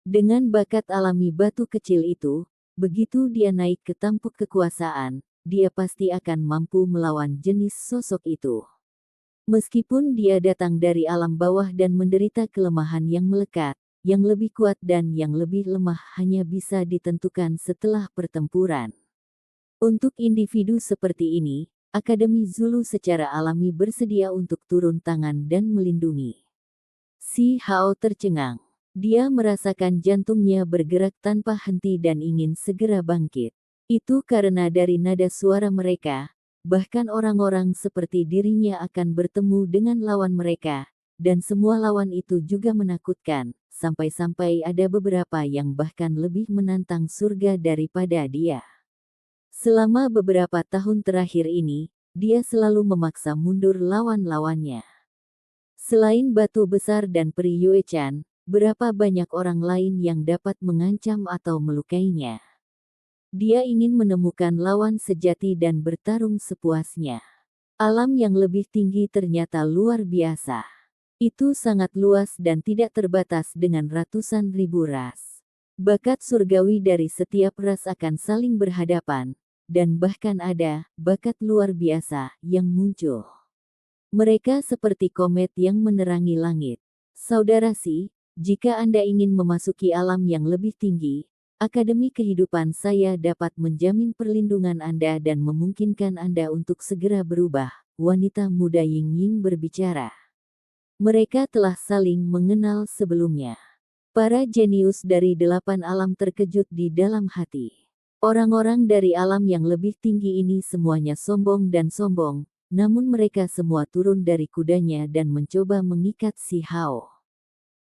Dengan bakat alami batu kecil itu, begitu dia naik ke tampuk kekuasaan, dia pasti akan mampu melawan jenis sosok itu. Meskipun dia datang dari alam bawah dan menderita kelemahan yang melekat, yang lebih kuat dan yang lebih lemah hanya bisa ditentukan setelah pertempuran. Untuk individu seperti ini, Akademi Zulu secara alami bersedia untuk turun tangan dan melindungi. Si Hao tercengang. Dia merasakan jantungnya bergerak tanpa henti dan ingin segera bangkit. Itu karena dari nada suara mereka, bahkan orang-orang seperti dirinya akan bertemu dengan lawan mereka, dan semua lawan itu juga menakutkan, sampai-sampai ada beberapa yang bahkan lebih menantang surga daripada dia. Selama beberapa tahun terakhir ini, dia selalu memaksa mundur lawan-lawannya. Selain batu besar dan peri Yuechan, berapa banyak orang lain yang dapat mengancam atau melukainya. Dia ingin menemukan lawan sejati dan bertarung sepuasnya. Alam yang lebih tinggi ternyata luar biasa. Itu sangat luas dan tidak terbatas dengan ratusan ribu ras. Bakat surgawi dari setiap ras akan saling berhadapan, dan bahkan ada bakat luar biasa yang muncul. Mereka seperti komet yang menerangi langit. Saudara Si, jika Anda ingin memasuki alam yang lebih tinggi, Akademi Kehidupan saya dapat menjamin perlindungan Anda dan memungkinkan Anda untuk segera berubah, wanita muda Ying Ying berbicara. Mereka telah saling mengenal sebelumnya. Para jenius dari 8 alam terkejut di dalam hati. Orang-orang dari alam yang lebih tinggi ini semuanya sombong dan sombong, namun mereka semua turun dari kudanya dan mencoba mengikat Si Hao.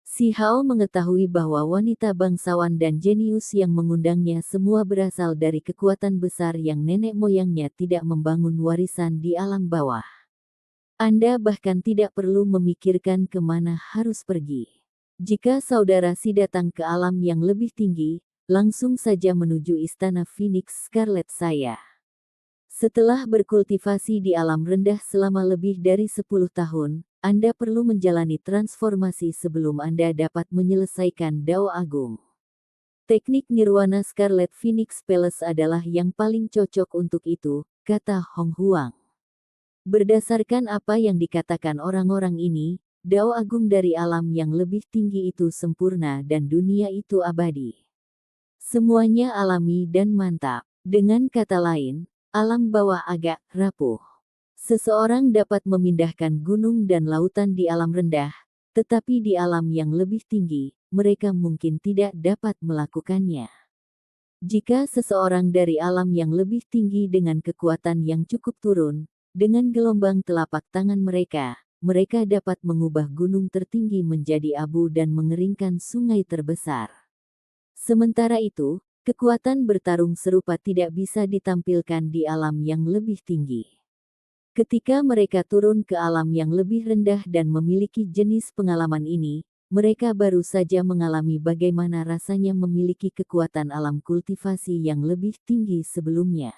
Si Hao mengetahui bahwa wanita bangsawan dan jenius yang mengundangnya semua berasal dari kekuatan besar yang nenek moyangnya tidak membangun warisan di alam bawah. Anda bahkan tidak perlu memikirkan kemana harus pergi. Jika saudara Si datang ke alam yang lebih tinggi, langsung saja menuju istana Phoenix Scarlet saya. Setelah berkultivasi di alam rendah selama lebih dari 10 tahun, Anda perlu menjalani transformasi sebelum Anda dapat menyelesaikan Dao Agung. Teknik Nirwana Scarlet Phoenix Palace adalah yang paling cocok untuk itu, kata Hong Huang. Berdasarkan apa yang dikatakan orang-orang ini, Dao Agung dari alam yang lebih tinggi itu sempurna dan dunia itu abadi. Semuanya alami dan mantap. Dengan kata lain, alam bawah agak rapuh. Seseorang dapat memindahkan gunung dan lautan di alam rendah, tetapi di alam yang lebih tinggi, mereka mungkin tidak dapat melakukannya. Jika seseorang dari alam yang lebih tinggi dengan kekuatan yang cukup turun, dengan gelombang telapak tangan mereka dapat mengubah gunung tertinggi menjadi abu dan mengeringkan sungai terbesar. Sementara itu, kekuatan bertarung serupa tidak bisa ditampilkan di alam yang lebih tinggi. Ketika mereka turun ke alam yang lebih rendah dan memiliki jenis pengalaman ini, mereka baru saja mengalami bagaimana rasanya memiliki kekuatan alam kultivasi yang lebih tinggi sebelumnya.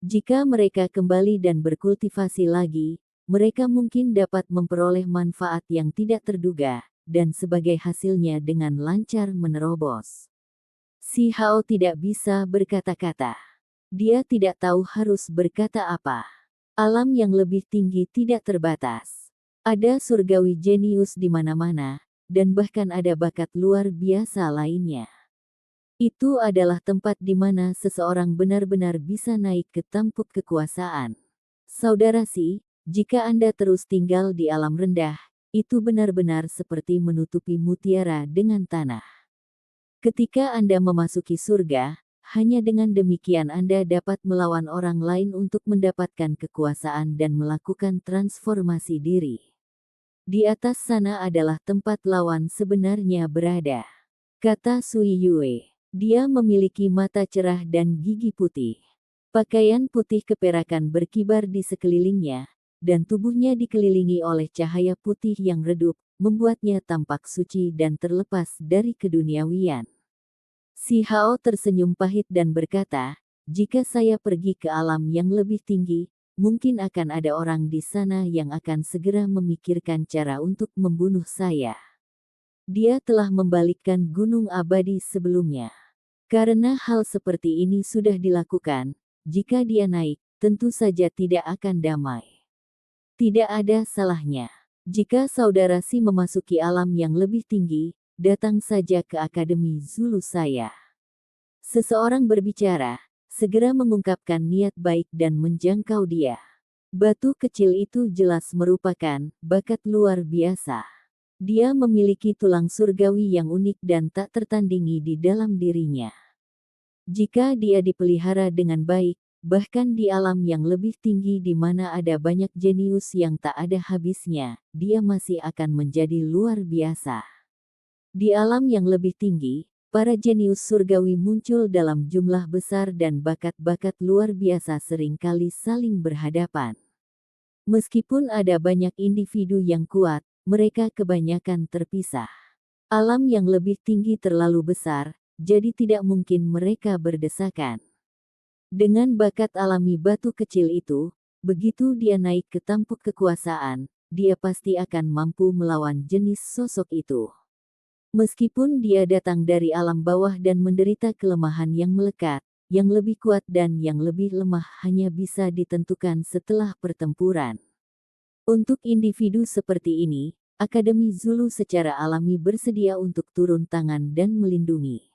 Jika mereka kembali dan berkultivasi lagi, mereka mungkin dapat memperoleh manfaat yang tidak terduga, dan sebagai hasilnya dengan lancar menerobos. Si Hao tidak bisa berkata-kata. Dia tidak tahu harus berkata apa. Alam yang lebih tinggi tidak terbatas. Ada surgawi jenius di mana-mana, dan bahkan ada bakat luar biasa lainnya. Itu adalah tempat di mana seseorang benar-benar bisa naik ke tampuk kekuasaan. Saudara Si, jika Anda terus tinggal di alam rendah, itu benar-benar seperti menutupi mutiara dengan tanah. Ketika Anda memasuki surga, hanya dengan demikian Anda dapat melawan orang lain untuk mendapatkan kekuasaan dan melakukan transformasi diri. Di atas sana adalah tempat lawan sebenarnya berada. Kata Sui Yue. Dia memiliki mata cerah dan gigi putih. Pakaian putih keperakan berkibar di sekelilingnya, dan tubuhnya dikelilingi oleh cahaya putih yang redup, membuatnya tampak suci dan terlepas dari keduniawian. Si Hao tersenyum pahit dan berkata, jika saya pergi ke alam yang lebih tinggi, mungkin akan ada orang di sana yang akan segera memikirkan cara untuk membunuh saya. Dia telah membalikkan gunung abadi sebelumnya. Karena hal seperti ini sudah dilakukan, jika dia naik, tentu saja tidak akan damai. Tidak ada salahnya. Jika saudara Si memasuki alam yang lebih tinggi, datang saja ke Akademi Zulu saya. Seseorang berbicara, segera mengungkapkan niat baik dan menjangkau dia. Batu kecil itu jelas merupakan bakat luar biasa. Dia memiliki tulang surgawi yang unik dan tak tertandingi di dalam dirinya. Jika dia dipelihara dengan baik, bahkan di alam yang lebih tinggi di mana ada banyak jenius yang tak ada habisnya, dia masih akan menjadi luar biasa. Di alam yang lebih tinggi, para jenius surgawi muncul dalam jumlah besar dan bakat-bakat luar biasa seringkali saling berhadapan. Meskipun ada banyak individu yang kuat, mereka kebanyakan terpisah. Alam yang lebih tinggi terlalu besar, jadi tidak mungkin mereka berdesakan. Dengan bakat alami batu kecil itu, begitu dia naik ke tampuk kekuasaan, dia pasti akan mampu melawan jenis sosok itu. Meskipun dia datang dari alam bawah dan menderita kelemahan yang melekat, yang lebih kuat dan yang lebih lemah hanya bisa ditentukan setelah pertempuran. Untuk individu seperti ini, Akademi Zulu secara alami bersedia untuk turun tangan dan melindungi.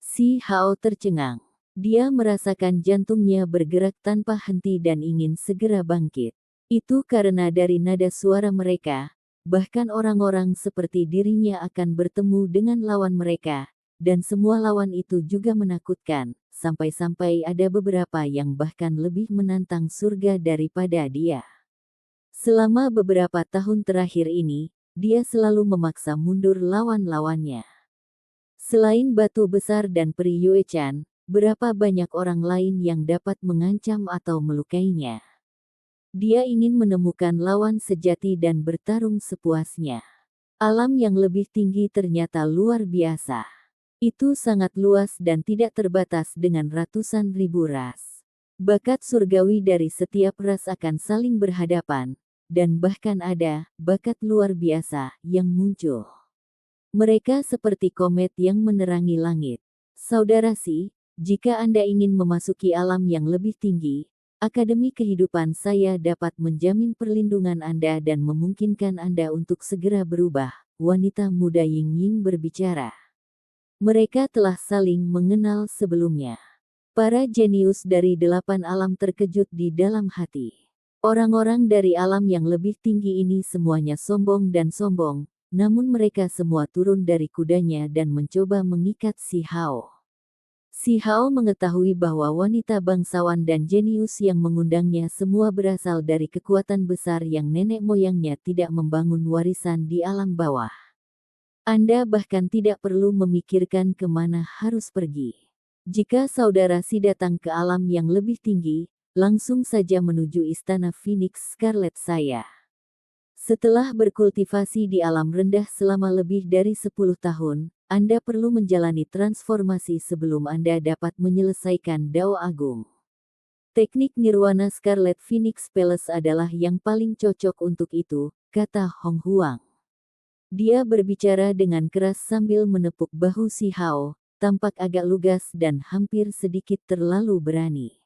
Si Hao tercengang. Dia merasakan jantungnya bergerak tanpa henti dan ingin segera bangkit. Itu karena dari nada suara mereka, bahkan orang-orang seperti dirinya akan bertemu dengan lawan mereka, dan semua lawan itu juga menakutkan, sampai-sampai ada beberapa yang bahkan lebih menantang surga daripada dia. Selama beberapa tahun terakhir ini, dia selalu memaksa mundur lawan-lawannya. Selain batu besar dan peri Yuechan, berapa banyak orang lain yang dapat mengancam atau melukainya. Dia ingin menemukan lawan sejati dan bertarung sepuasnya. Alam yang lebih tinggi ternyata luar biasa. Itu sangat luas dan tidak terbatas dengan ratusan ribu ras. Bakat surgawi dari setiap ras akan saling berhadapan, dan bahkan ada bakat luar biasa yang muncul. Mereka seperti komet yang menerangi langit. Saudara Si, jika Anda ingin memasuki alam yang lebih tinggi, Akademi Kehidupan saya dapat menjamin perlindungan Anda dan memungkinkan Anda untuk segera berubah, wanita muda Ying Ying berbicara. Mereka telah saling mengenal sebelumnya. Para jenius dari 8 alam terkejut di dalam hati. Orang-orang dari alam yang lebih tinggi ini semuanya sombong dan sombong, namun mereka semua turun dari kudanya dan mencoba mengikat Si Hao. Si Hao mengetahui bahwa wanita bangsawan dan jenius yang mengundangnya semua berasal dari kekuatan besar yang nenek moyangnya tidak membangun warisan di alam bawah. Anda bahkan tidak perlu memikirkan kemana harus pergi. Jika saudara Si datang ke alam yang lebih tinggi, langsung saja menuju istana Phoenix Scarlet saya. Setelah berkultivasi di alam rendah selama lebih dari 10 tahun, Anda perlu menjalani transformasi sebelum Anda dapat menyelesaikan Dao Agung. Teknik Nirwana Scarlet Phoenix Palace adalah yang paling cocok untuk itu, kata Hong Huang. Dia berbicara dengan keras sambil menepuk bahu Si Hao, tampak agak lugas dan hampir sedikit terlalu berani.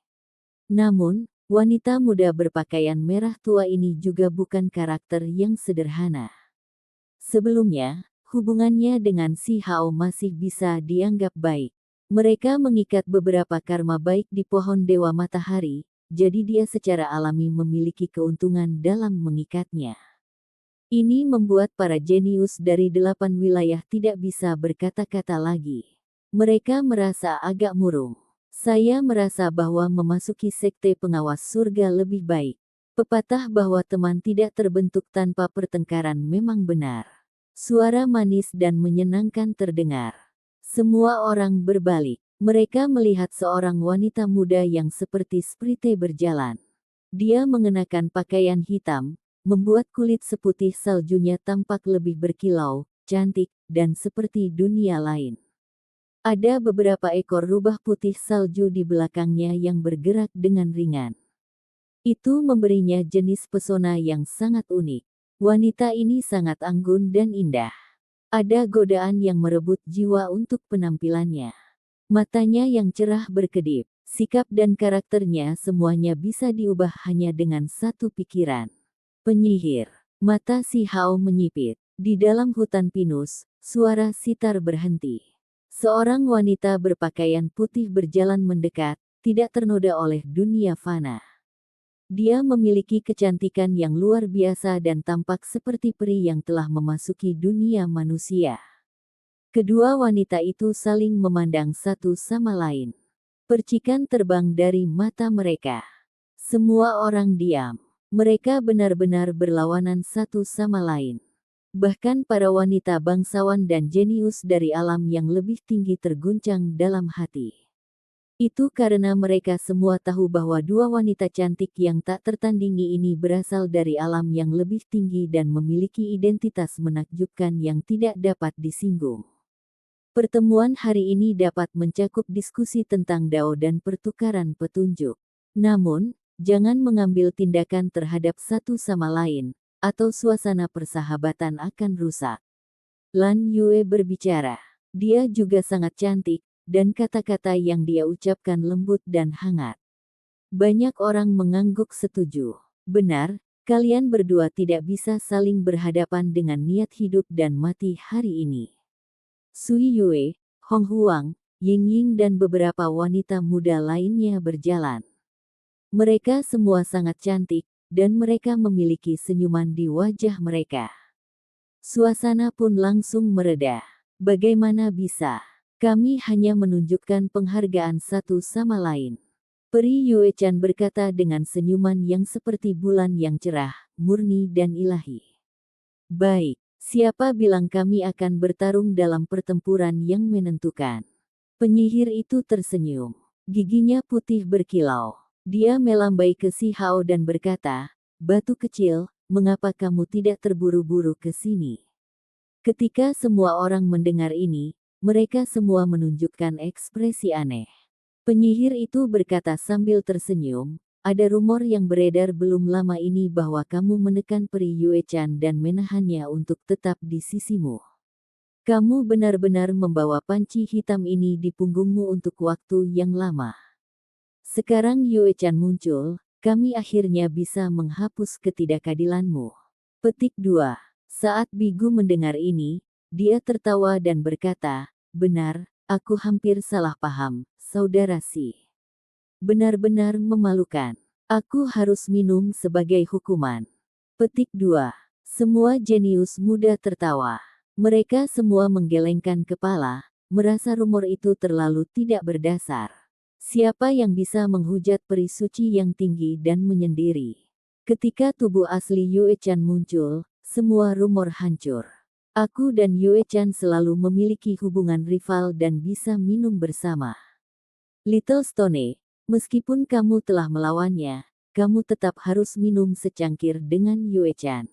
Namun, wanita muda berpakaian merah tua ini juga bukan karakter yang sederhana. Sebelumnya, hubungannya dengan Si Hao masih bisa dianggap baik. Mereka mengikat beberapa karma baik di pohon Dewa Matahari, jadi dia secara alami memiliki keuntungan dalam mengikatnya. Ini membuat para jenius dari 8 wilayah tidak bisa berkata-kata lagi. Mereka merasa agak murung. Saya merasa bahwa memasuki sekte pengawas surga lebih baik. Pepatah bahwa teman tidak terbentuk tanpa pertengkaran memang benar. Suara manis dan menyenangkan terdengar. Semua orang berbalik. Mereka melihat seorang wanita muda yang seperti Sprite berjalan. Dia mengenakan pakaian hitam, membuat kulit seputih saljunya tampak lebih berkilau, cantik, dan seperti dunia lain. Ada beberapa ekor rubah putih salju di belakangnya yang bergerak dengan ringan. Itu memberinya jenis pesona yang sangat unik. Wanita ini sangat anggun dan indah. Ada godaan yang merebut jiwa untuk penampilannya. Matanya yang cerah berkedip, sikap dan karakternya semuanya bisa diubah hanya dengan satu pikiran. Penyihir. Mata si Hao menyipit. Di dalam hutan pinus, suara sitar berhenti. Seorang wanita berpakaian putih berjalan mendekat, tidak ternoda oleh dunia fana. Dia memiliki kecantikan yang luar biasa dan tampak seperti peri yang telah memasuki dunia manusia. Kedua wanita itu saling memandang satu sama lain. Percikan terbang dari mata mereka. Semua orang diam. Mereka benar-benar berlawanan satu sama lain. Bahkan para wanita bangsawan dan jenius dari alam yang lebih tinggi terguncang dalam hati. Itu karena mereka semua tahu bahwa dua wanita cantik yang tak tertandingi ini berasal dari alam yang lebih tinggi dan memiliki identitas menakjubkan yang tidak dapat disinggung. Pertemuan hari ini dapat mencakup diskusi tentang Dao dan pertukaran petunjuk. Namun, jangan mengambil tindakan terhadap satu sama lain, atau suasana persahabatan akan rusak. Lan Yue berbicara. Dia juga sangat cantik, dan kata-kata yang dia ucapkan lembut dan hangat. Banyak orang mengangguk setuju. Benar, kalian berdua tidak bisa saling berhadapan dengan niat hidup dan mati hari ini. Sui Yue, Hong Huang, Ying Ying dan beberapa wanita muda lainnya berjalan. Mereka semua sangat cantik, dan mereka memiliki senyuman di wajah mereka. Suasana pun langsung mereda. Bagaimana bisa? Kami hanya menunjukkan penghargaan satu sama lain. Peri Yue Chan berkata dengan senyuman yang seperti bulan yang cerah, murni dan ilahi. Baik, siapa bilang kami akan bertarung dalam pertempuran yang menentukan? Penyihir itu tersenyum. Giginya putih berkilau. Dia melambai ke si Hao dan berkata, "Batu kecil, mengapa kamu tidak terburu-buru ke sini?" Ketika semua orang mendengar ini, mereka semua menunjukkan ekspresi aneh. Penyihir itu berkata sambil tersenyum, "Ada rumor yang beredar belum lama ini bahwa kamu menekan peri Yue Chan dan menahannya untuk tetap di sisimu. Kamu benar-benar membawa panci hitam ini di punggungmu untuk waktu yang lama. Sekarang Yue Chan muncul, kami akhirnya bisa menghapus ketidakadilanmu." Petik 2. Saat Bigu mendengar ini, dia tertawa dan berkata, "Benar, aku hampir salah paham, saudara Si. Benar-benar memalukan. Aku harus minum sebagai hukuman." Petik 2. Semua jenius muda tertawa. Mereka semua menggelengkan kepala, merasa rumor itu terlalu tidak berdasar. Siapa yang bisa menghujat peri suci yang tinggi dan menyendiri? Ketika tubuh asli Yue Chan muncul, semua rumor hancur. Aku dan Yue Chan selalu memiliki hubungan rival dan bisa minum bersama. Little Stone, meskipun kamu telah melawannya, kamu tetap harus minum secangkir dengan Yue Chan.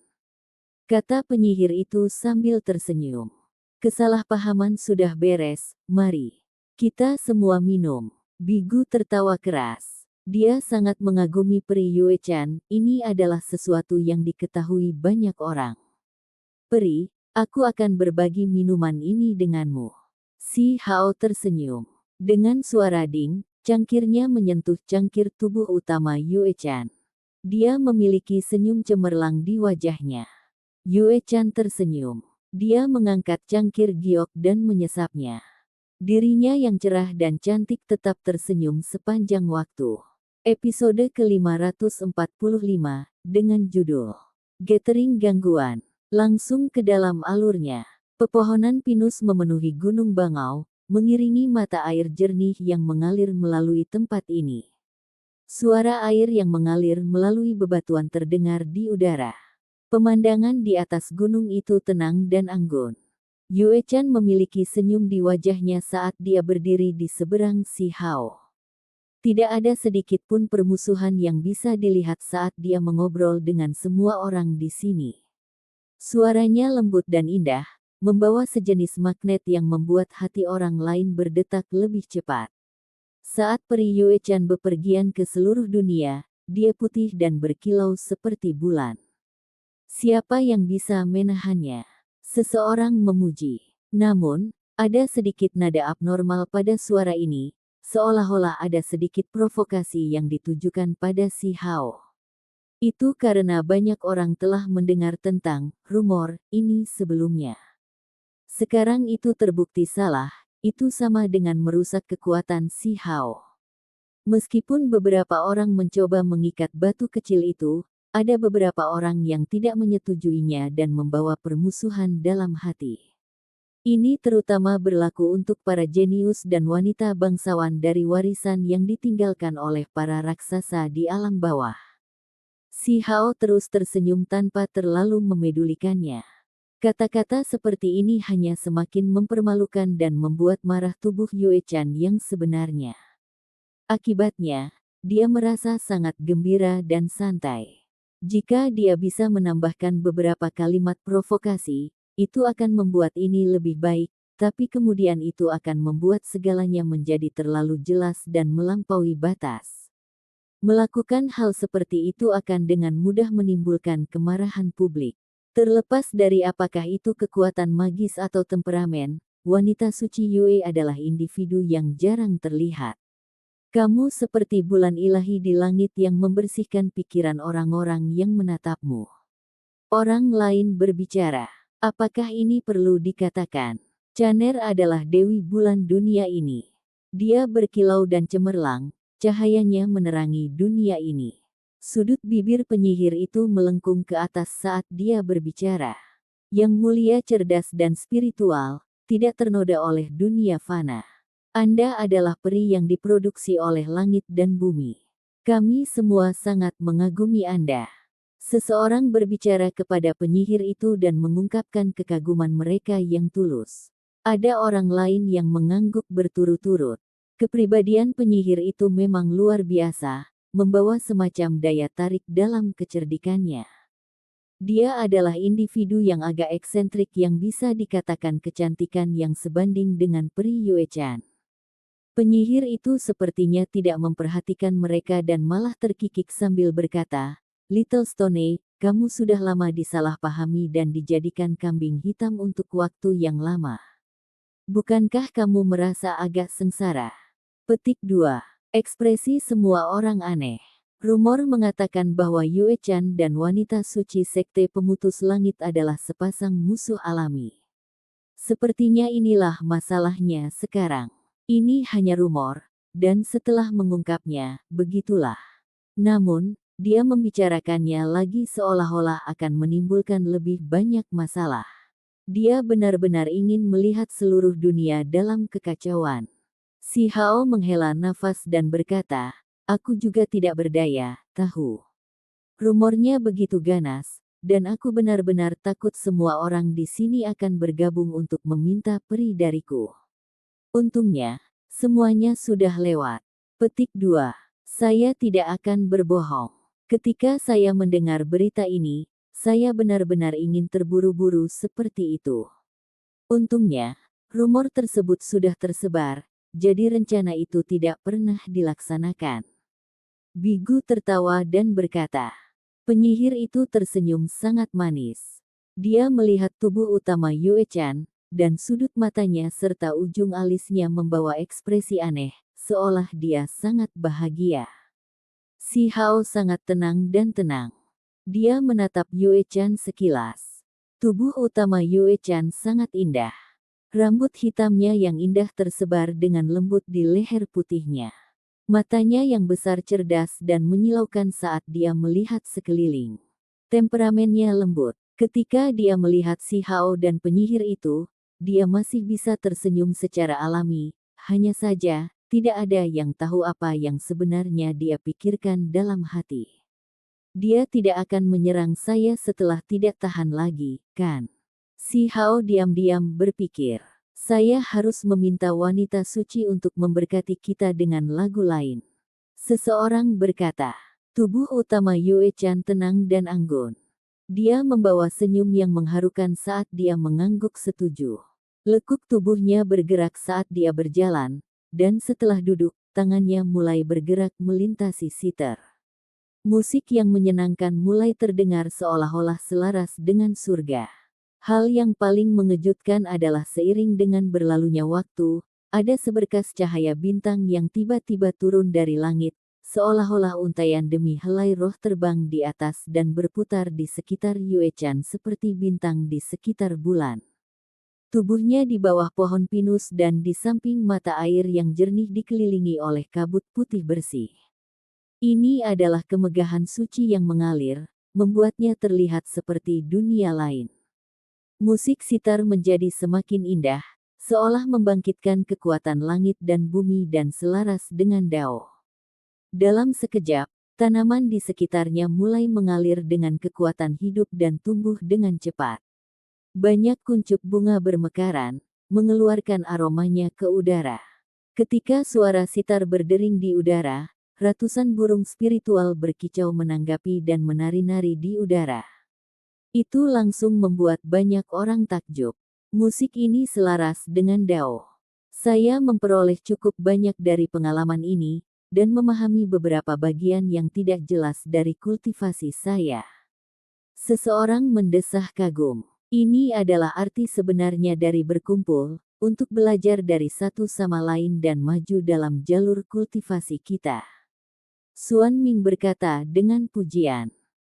Kata penyihir itu sambil tersenyum. Kesalahpahaman sudah beres, mari. Kita semua minum. Bigu tertawa keras. Dia sangat mengagumi peri Yue Chan, ini adalah sesuatu yang diketahui banyak orang. "Peri, aku akan berbagi minuman ini denganmu." Si Hao tersenyum. Dengan suara ding, cangkirnya menyentuh cangkir tubuh utama Yue Chan. Dia memiliki senyum cemerlang di wajahnya. Yue Chan tersenyum. Dia mengangkat cangkir giok dan menyesapnya. Dirinya yang cerah dan cantik tetap tersenyum sepanjang waktu. Episode ke-545, dengan judul Gathering Gangguan. Langsung ke dalam alurnya. Pepohonan pinus memenuhi Gunung Bangau, mengiringi mata air jernih yang mengalir melalui tempat ini. Suara air yang mengalir melalui bebatuan terdengar di udara. Pemandangan di atas gunung itu tenang dan anggun. Yue Chan memiliki senyum di wajahnya saat dia berdiri di seberang si Hao. Tidak ada sedikit pun permusuhan yang bisa dilihat saat dia mengobrol dengan semua orang di sini. Suaranya lembut dan indah, membawa sejenis magnet yang membuat hati orang lain berdetak lebih cepat. Saat peri Yue Chan bepergian ke seluruh dunia, dia putih dan berkilau seperti bulan. Siapa yang bisa menahannya? Seseorang memuji. Namun, ada sedikit nada abnormal pada suara ini, seolah-olah ada sedikit provokasi yang ditujukan pada si Hao. Itu karena banyak orang telah mendengar tentang rumor ini sebelumnya. Sekarang itu terbukti salah, itu sama dengan merusak kekuatan si Hao. Meskipun beberapa orang mencoba mengikat batu kecil itu, ada beberapa orang yang tidak menyetujuinya dan membawa permusuhan dalam hati. Ini terutama berlaku untuk para jenius dan wanita bangsawan dari warisan yang ditinggalkan oleh para raksasa di alam bawah. Si Hao terus tersenyum tanpa terlalu memedulikannya. Kata-kata seperti ini hanya semakin mempermalukan dan membuat marah tubuh Yue Chan yang sebenarnya. Akibatnya, dia merasa sangat gembira dan santai. Jika dia bisa menambahkan beberapa kalimat provokasi, itu akan membuat ini lebih baik, tapi kemudian itu akan membuat segalanya menjadi terlalu jelas dan melampaui batas. Melakukan hal seperti itu akan dengan mudah menimbulkan kemarahan publik. Terlepas dari apakah itu kekuatan magis atau temperamen, wanita suci Yue adalah individu yang jarang terlihat. Kamu seperti bulan ilahi di langit yang membersihkan pikiran orang-orang yang menatapmu. Orang lain berbicara. Apakah ini perlu dikatakan? Chaner adalah dewi bulan dunia ini. Dia berkilau dan cemerlang, cahayanya menerangi dunia ini. Sudut bibir penyihir itu melengkung ke atas saat dia berbicara. Yang mulia, cerdas dan spiritual, tidak ternoda oleh dunia fana. Anda adalah peri yang diproduksi oleh langit dan bumi. Kami semua sangat mengagumi Anda. Seseorang berbicara kepada penyihir itu dan mengungkapkan kekaguman mereka yang tulus. Ada orang lain yang mengangguk berturut-turut. Kepribadian penyihir itu memang luar biasa, membawa semacam daya tarik dalam kecerdikannya. Dia adalah individu yang agak eksentrik yang bisa dikatakan kecantikan yang sebanding dengan peri Yue Chan. Penyihir itu sepertinya tidak memperhatikan mereka dan malah terkikik sambil berkata, "Little Stone, kamu sudah lama disalahpahami dan dijadikan kambing hitam untuk waktu yang lama. Bukankah kamu merasa agak sengsara?" Petik 2. Ekspresi semua orang aneh. Rumor mengatakan bahwa Yue Chan dan wanita suci sekte pemutus langit adalah sepasang musuh alami. Sepertinya inilah masalahnya sekarang. Ini hanya rumor, dan setelah mengungkapnya, begitulah. Namun, dia membicarakannya lagi seolah-olah akan menimbulkan lebih banyak masalah. Dia benar-benar ingin melihat seluruh dunia dalam kekacauan. Si Hao menghela nafas dan berkata, "Aku juga tidak berdaya, tahu. Rumornya begitu ganas, dan aku benar-benar takut semua orang di sini akan bergabung untuk meminta peri dariku. Untungnya, semuanya sudah lewat." Petik 2. Saya tidak akan berbohong. Ketika saya mendengar berita ini, saya benar-benar ingin terburu-buru seperti itu. Untungnya, rumor tersebut sudah tersebar, jadi rencana itu tidak pernah dilaksanakan. Bigu tertawa dan berkata. Penyihir itu tersenyum sangat manis. Dia melihat tubuh utama Yue Chan, dan sudut matanya serta ujung alisnya membawa ekspresi aneh, seolah dia sangat bahagia. Si Hao sangat tenang dan tenang. Dia menatap Yue Chan sekilas. Tubuh utama Yue Chan sangat indah. Rambut hitamnya yang indah tersebar dengan lembut di leher putihnya. Matanya yang besar cerdas dan menyilaukan saat dia melihat sekeliling. Temperamennya lembut. Ketika dia melihat si Hao dan penyihir itu, dia masih bisa tersenyum secara alami, hanya saja, tidak ada yang tahu apa yang sebenarnya dia pikirkan dalam hati. Dia tidak akan menyerang saya setelah tidak tahan lagi, kan? Si Hao diam-diam berpikir. Saya harus meminta wanita suci untuk memberkati kita dengan lagu lain. Seseorang berkata, tubuh utama Yue Chan tenang dan anggun. Dia membawa senyum yang mengharukan saat dia mengangguk setuju. Lekuk tubuhnya bergerak saat dia berjalan, dan setelah duduk, tangannya mulai bergerak melintasi sitar. Musik yang menyenangkan mulai terdengar seolah-olah selaras dengan surga. Hal yang paling mengejutkan adalah seiring dengan berlalunya waktu, ada seberkas cahaya bintang yang tiba-tiba turun dari langit, seolah-olah untaian demi helai roh terbang di atas dan berputar di sekitar Yuechan seperti bintang di sekitar bulan. Tubuhnya di bawah pohon pinus dan di samping mata air yang jernih dikelilingi oleh kabut putih bersih. Ini adalah kemegahan suci yang mengalir, membuatnya terlihat seperti dunia lain. Musik sitar menjadi semakin indah, seolah membangkitkan kekuatan langit dan bumi dan selaras dengan Dao. Dalam sekejap, tanaman di sekitarnya mulai mengalir dengan kekuatan hidup dan tumbuh dengan cepat. Banyak kuncup bunga bermekaran, mengeluarkan aromanya ke udara. Ketika suara sitar berdering di udara, ratusan burung spiritual berkicau menanggapi dan menari-nari di udara. Itu langsung membuat banyak orang takjub. Musik ini selaras dengan Dao. Saya memperoleh cukup banyak dari pengalaman ini, dan memahami beberapa bagian yang tidak jelas dari kultivasi saya. Seseorang mendesah kagum. Ini adalah arti sebenarnya dari berkumpul, untuk belajar dari satu sama lain dan maju dalam jalur kultivasi kita. Xuan Ming berkata dengan pujian.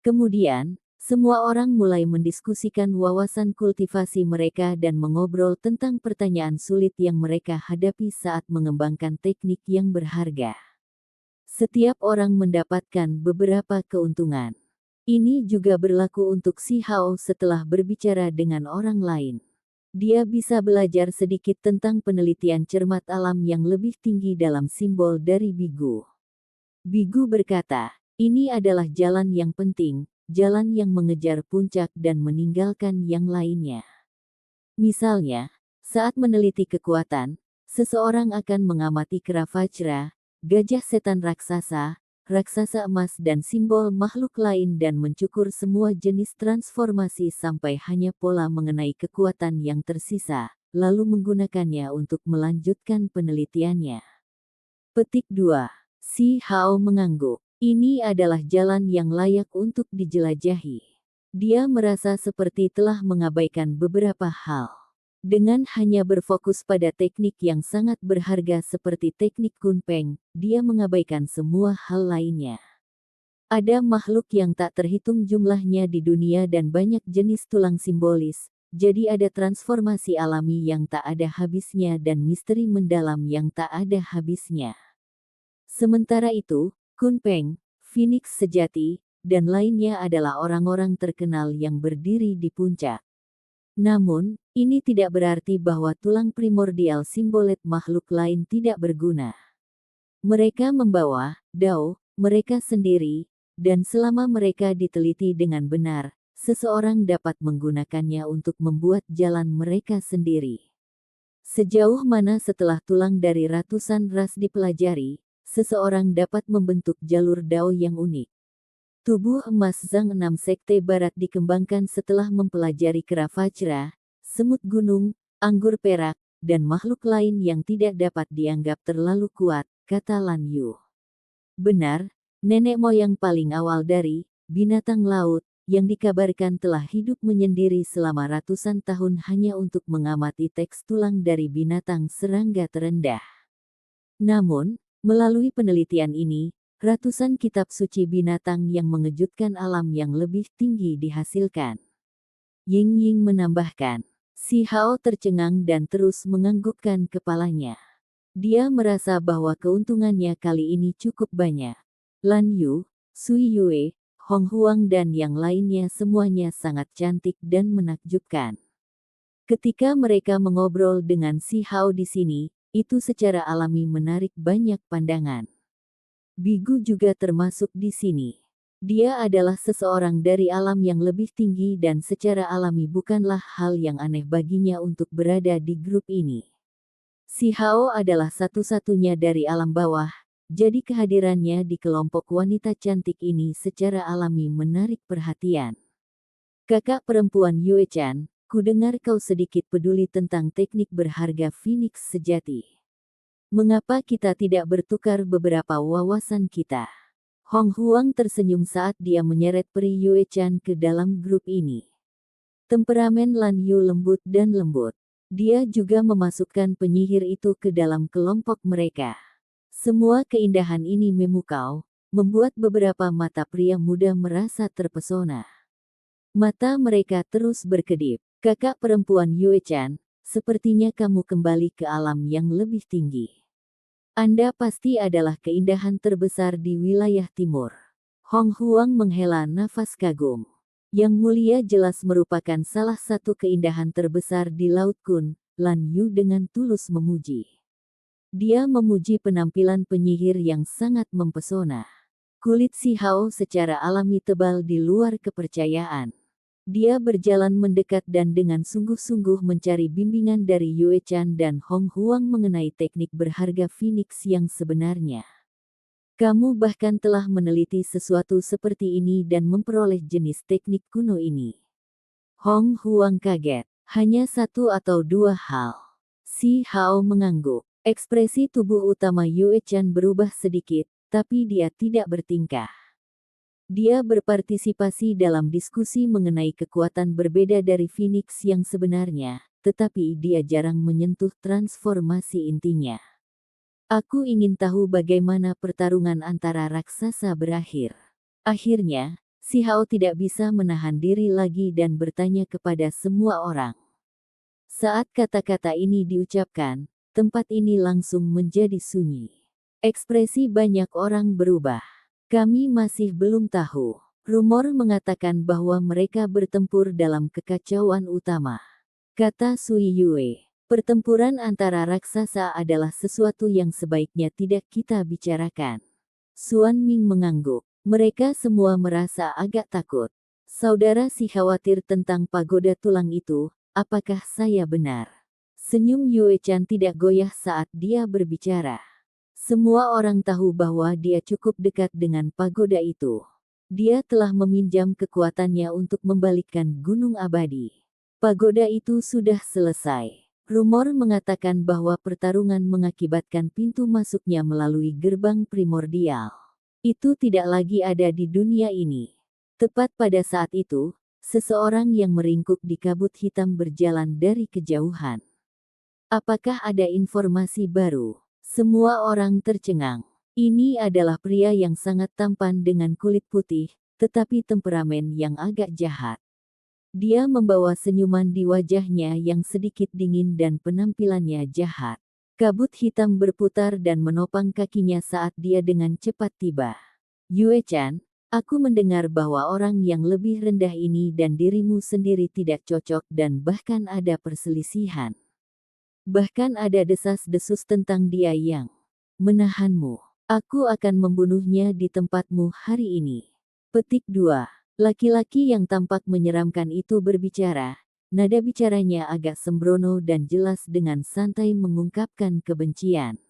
Kemudian, semua orang mulai mendiskusikan wawasan kultivasi mereka dan mengobrol tentang pertanyaan sulit yang mereka hadapi saat mengembangkan teknik yang berharga. Setiap orang mendapatkan beberapa keuntungan. Ini juga berlaku untuk Si Hao setelah berbicara dengan orang lain. Dia bisa belajar sedikit tentang penelitian cermat alam yang lebih tinggi dalam simbol dari Bigu. Bigu berkata, ini adalah jalan yang penting, jalan yang mengejar puncak dan meninggalkan yang lainnya. Misalnya, saat meneliti kekuatan, seseorang akan mengamati kera Vajra, gajah setan raksasa, raksasa emas dan simbol makhluk lain dan mencukur semua jenis transformasi sampai hanya pola mengenai kekuatan yang tersisa, lalu menggunakannya untuk melanjutkan penelitiannya. Petik 2. Si Hao mengangguk. Ini adalah jalan yang layak untuk dijelajahi. Dia merasa seperti telah mengabaikan beberapa hal. Dengan hanya berfokus pada teknik yang sangat berharga seperti teknik Kunpeng, dia mengabaikan semua hal lainnya. Ada makhluk yang tak terhitung jumlahnya di dunia dan banyak jenis tulang simbolis, jadi ada transformasi alami yang tak ada habisnya dan misteri mendalam yang tak ada habisnya. Sementara itu, Kunpeng, Phoenix sejati, dan lainnya adalah orang-orang terkenal yang berdiri di puncak. Namun, ini tidak berarti bahwa tulang primordial simbolet makhluk lain tidak berguna. Mereka membawa Dao mereka sendiri, dan selama mereka diteliti dengan benar, seseorang dapat menggunakannya untuk membuat jalan mereka sendiri. Sejauh mana setelah tulang dari ratusan ras dipelajari, seseorang dapat membentuk jalur Dao yang unik. Tubuh emas Zhang 6 Sekte Barat dikembangkan setelah mempelajari kera Vajra, semut gunung, anggur perak, dan makhluk lain yang tidak dapat dianggap terlalu kuat, kata Lan Yu. Benar, nenek moyang paling awal dari binatang laut, yang dikabarkan telah hidup menyendiri selama ratusan tahun hanya untuk mengamati teks tulang dari binatang serangga terendah. Namun, melalui penelitian ini, ratusan kitab suci binatang yang mengejutkan alam yang lebih tinggi dihasilkan. Ying Ying menambahkan. Si Hao tercengang dan terus menganggukkan kepalanya. Dia merasa bahwa keuntungannya kali ini cukup banyak. Lan Yu, Sui Yue, Hong Huang dan yang lainnya semuanya sangat cantik dan menakjubkan. Ketika mereka mengobrol dengan Si Hao di sini, itu secara alami menarik banyak pandangan. Bigu juga termasuk di sini. Dia adalah seseorang dari alam yang lebih tinggi dan secara alami bukanlah hal yang aneh baginya untuk berada di grup ini. Si Hao adalah satu-satunya dari alam bawah, jadi kehadirannya di kelompok wanita cantik ini secara alami menarik perhatian. Kakak perempuan Yue-chan, kudengar kau sedikit peduli tentang teknik berharga Phoenix sejati. Mengapa kita tidak bertukar beberapa wawasan kita? Hong Huang tersenyum saat dia menyeret peri Yue-chan ke dalam grup ini. Temperamen Lan Yu lembut dan lembut. Dia juga memasukkan penyihir itu ke dalam kelompok mereka. Semua keindahan ini memukau, membuat beberapa mata pria muda merasa terpesona. Mata mereka terus berkedip. Kakak perempuan Yue-chan, sepertinya kamu kembali ke alam yang lebih tinggi. Anda pasti adalah keindahan terbesar di wilayah timur. Hong Huang menghela nafas kagum. Yang mulia jelas merupakan salah satu keindahan terbesar di Laut Kun, Lan Yu dengan tulus memuji. Dia memuji penampilan penyihir yang sangat mempesona. Kulit Si Hao secara alami tebal di luar kepercayaan. Dia berjalan mendekat dan dengan sungguh-sungguh mencari bimbingan dari Yue-chan dan Hong Huang mengenai teknik berharga Phoenix yang sebenarnya. Kamu bahkan telah meneliti sesuatu seperti ini dan memperoleh jenis teknik kuno ini. Hong Huang kaget. Hanya satu atau dua hal. Si Hao mengangguk. Ekspresi tubuh utama Yue-chan berubah sedikit, tapi dia tidak bertingkah. Dia berpartisipasi dalam diskusi mengenai kekuatan berbeda dari Phoenix yang sebenarnya, tetapi dia jarang menyentuh transformasi intinya. Aku ingin tahu bagaimana pertarungan antara raksasa berakhir. Akhirnya, Si Hao tidak bisa menahan diri lagi dan bertanya kepada semua orang. Saat kata-kata ini diucapkan, tempat ini langsung menjadi sunyi. Ekspresi banyak orang berubah. Kami masih belum tahu. Rumor mengatakan bahwa mereka bertempur dalam kekacauan utama. Kata Sui Yue. Pertempuran antara raksasa adalah sesuatu yang sebaiknya tidak kita bicarakan. Suan Ming mengangguk. Mereka semua merasa agak takut. Saudara Si khawatir tentang pagoda tulang itu, apakah saya benar? Senyum Yue-chan tidak goyah saat dia berbicara. Semua orang tahu bahwa dia cukup dekat dengan pagoda itu. Dia telah meminjam kekuatannya untuk membalikkan gunung abadi. Pagoda itu sudah selesai. Rumor mengatakan bahwa pertarungan mengakibatkan pintu masuknya melalui gerbang primordial. Itu tidak lagi ada di dunia ini. Tepat pada saat itu, seseorang yang meringkuk di kabut hitam berjalan dari kejauhan. Apakah ada informasi baru? Semua orang tercengang. Ini adalah pria yang sangat tampan dengan kulit putih, tetapi temperamen yang agak jahat. Dia membawa senyuman di wajahnya yang sedikit dingin dan penampilannya jahat. Kabut hitam berputar dan menopang kakinya saat dia dengan cepat tiba. Yue-chan, aku mendengar bahwa orang yang lebih rendah ini dan dirimu sendiri tidak cocok dan bahkan ada perselisihan. Bahkan ada desas-desus tentang dia yang menahanmu. Aku akan membunuhnya di tempatmu hari ini. Petik 2. Laki-laki yang tampak menyeramkan itu berbicara. Nada bicaranya agak sembrono dan jelas dengan santai mengungkapkan kebencian.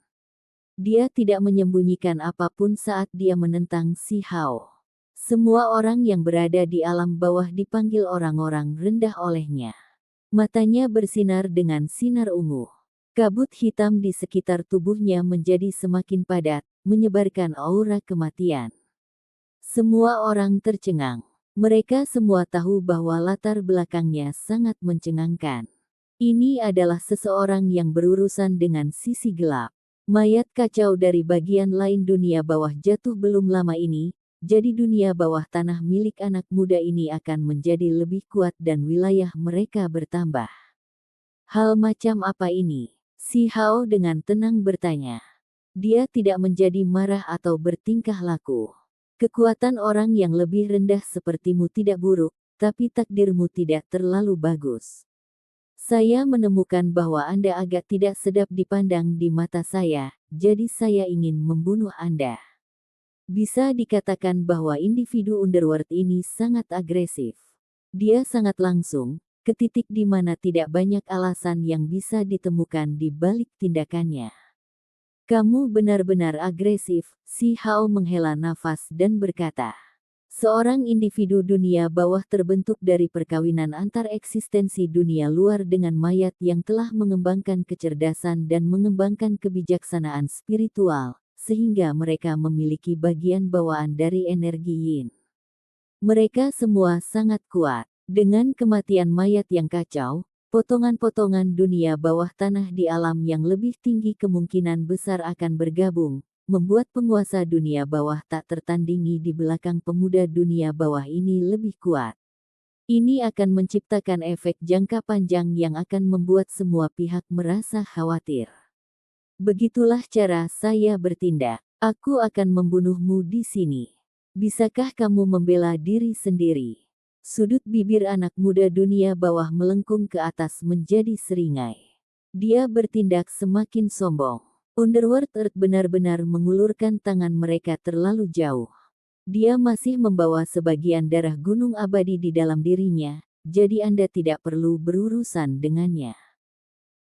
Dia tidak menyembunyikan apapun saat dia menentang Si Hao. Semua orang yang berada di alam bawah dipanggil orang-orang rendah olehnya. Matanya bersinar dengan sinar ungu. Kabut hitam di sekitar tubuhnya menjadi semakin padat, menyebarkan aura kematian. Semua orang tercengang. Mereka semua tahu bahwa latar belakangnya sangat mencengangkan. Ini adalah seseorang yang berurusan dengan sisi gelap. Mayat kacau dari bagian lain dunia bawah jatuh belum lama ini, jadi dunia bawah tanah milik anak muda ini akan menjadi lebih kuat dan wilayah mereka bertambah. Hal macam apa ini? Si Hao dengan tenang bertanya. Dia tidak menjadi marah atau bertingkah laku. Kekuatan orang yang lebih rendah sepertimu tidak buruk, tapi takdirmu tidak terlalu bagus. Saya menemukan bahwa Anda agak tidak sedap dipandang di mata saya, jadi saya ingin membunuh Anda. Bisa dikatakan bahwa individu underworld ini sangat agresif. Dia sangat langsung, ke titik di mana tidak banyak alasan yang bisa ditemukan di balik tindakannya. Kamu benar-benar agresif, Si Hao menghela nafas dan berkata. Seorang individu dunia bawah terbentuk dari perkawinan antar eksistensi dunia luar dengan mayat yang telah mengembangkan kecerdasan dan mengembangkan kebijaksanaan spiritual, sehingga mereka memiliki bagian bawaan dari energi yin. Mereka semua sangat kuat. Dengan kematian mayat yang kacau, potongan-potongan dunia bawah tanah di alam yang lebih tinggi kemungkinan besar akan bergabung, membuat penguasa dunia bawah tak tertandingi di belakang pemuda dunia bawah ini lebih kuat. Ini akan menciptakan efek jangka panjang yang akan membuat semua pihak merasa khawatir. Begitulah cara saya bertindak. Aku akan membunuhmu di sini. Bisakah kamu membela diri sendiri? Sudut bibir anak muda dunia bawah melengkung ke atas menjadi seringai. Dia bertindak semakin sombong. Underworld Earth benar-benar mengulurkan tangan mereka terlalu jauh. Dia masih membawa sebagian darah gunung abadi di dalam dirinya, jadi Anda tidak perlu berurusan dengannya.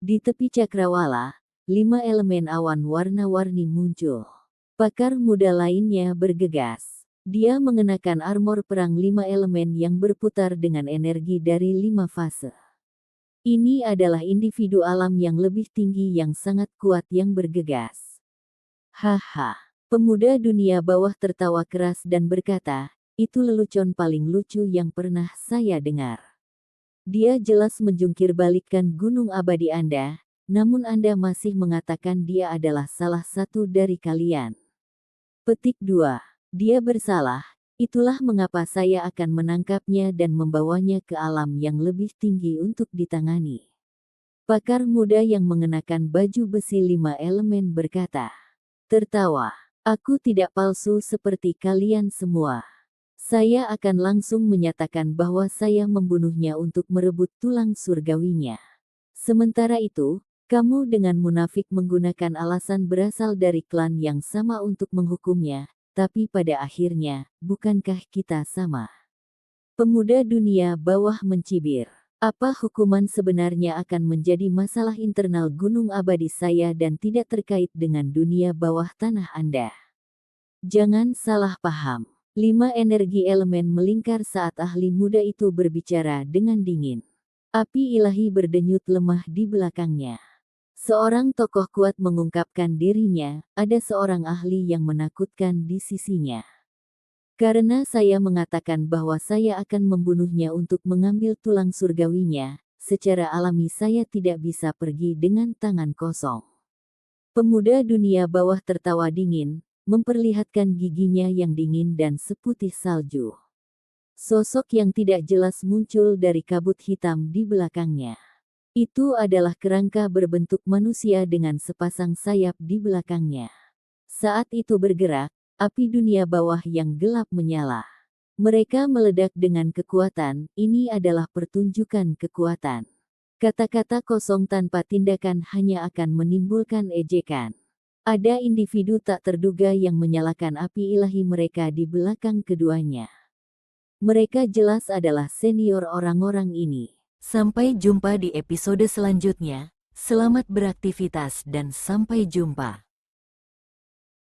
Di tepi cakrawala, 5 elemen awan warna-warni muncul. Pakar muda lainnya bergegas. Dia mengenakan armor perang 5 elemen yang berputar dengan energi dari 5 fase. Ini adalah individu alam yang lebih tinggi yang sangat kuat yang bergegas. Haha, pemuda dunia bawah tertawa keras dan berkata, itu lelucon paling lucu yang pernah saya dengar. Dia jelas menjungkir balikkan gunung abadi Anda, namun Anda masih mengatakan dia adalah salah satu dari kalian. Petik 2. Dia bersalah. Itulah mengapa saya akan menangkapnya dan membawanya ke alam yang lebih tinggi untuk ditangani. Pakar muda yang mengenakan baju besi 5 elemen berkata, tertawa, aku tidak palsu seperti kalian semua. Saya akan langsung menyatakan bahwa saya membunuhnya untuk merebut tulang surgawinya. Sementara itu, kamu dengan munafik menggunakan alasan berasal dari klan yang sama untuk menghukumnya. Tapi pada akhirnya, bukankah kita sama? Pemuda dunia bawah mencibir. Apa hukuman sebenarnya akan menjadi masalah internal gunung abadi saya dan tidak terkait dengan dunia bawah tanah Anda? Jangan salah paham. 5 energi elemen melingkar saat ahli muda itu berbicara dengan dingin. Api ilahi berdenyut lemah di belakangnya. Seorang tokoh kuat mengungkapkan dirinya, ada seorang ahli yang menakutkan di sisinya. Karena saya mengatakan bahwa saya akan membunuhnya untuk mengambil tulang surgawinya, secara alami saya tidak bisa pergi dengan tangan kosong. Pemuda dunia bawah tertawa dingin, memperlihatkan giginya yang dingin dan seputih salju. Sosok yang tidak jelas muncul dari kabut hitam di belakangnya. Itu adalah kerangka berbentuk manusia dengan sepasang sayap di belakangnya. Saat itu bergerak, api dunia bawah yang gelap menyala. Mereka meledak dengan kekuatan, ini adalah pertunjukan kekuatan. Kata-kata kosong tanpa tindakan hanya akan menimbulkan ejekan. Ada individu tak terduga yang menyalakan api ilahi mereka di belakang keduanya. Mereka jelas adalah senior orang-orang ini. Sampai jumpa di episode selanjutnya. Selamat beraktivitas dan sampai jumpa.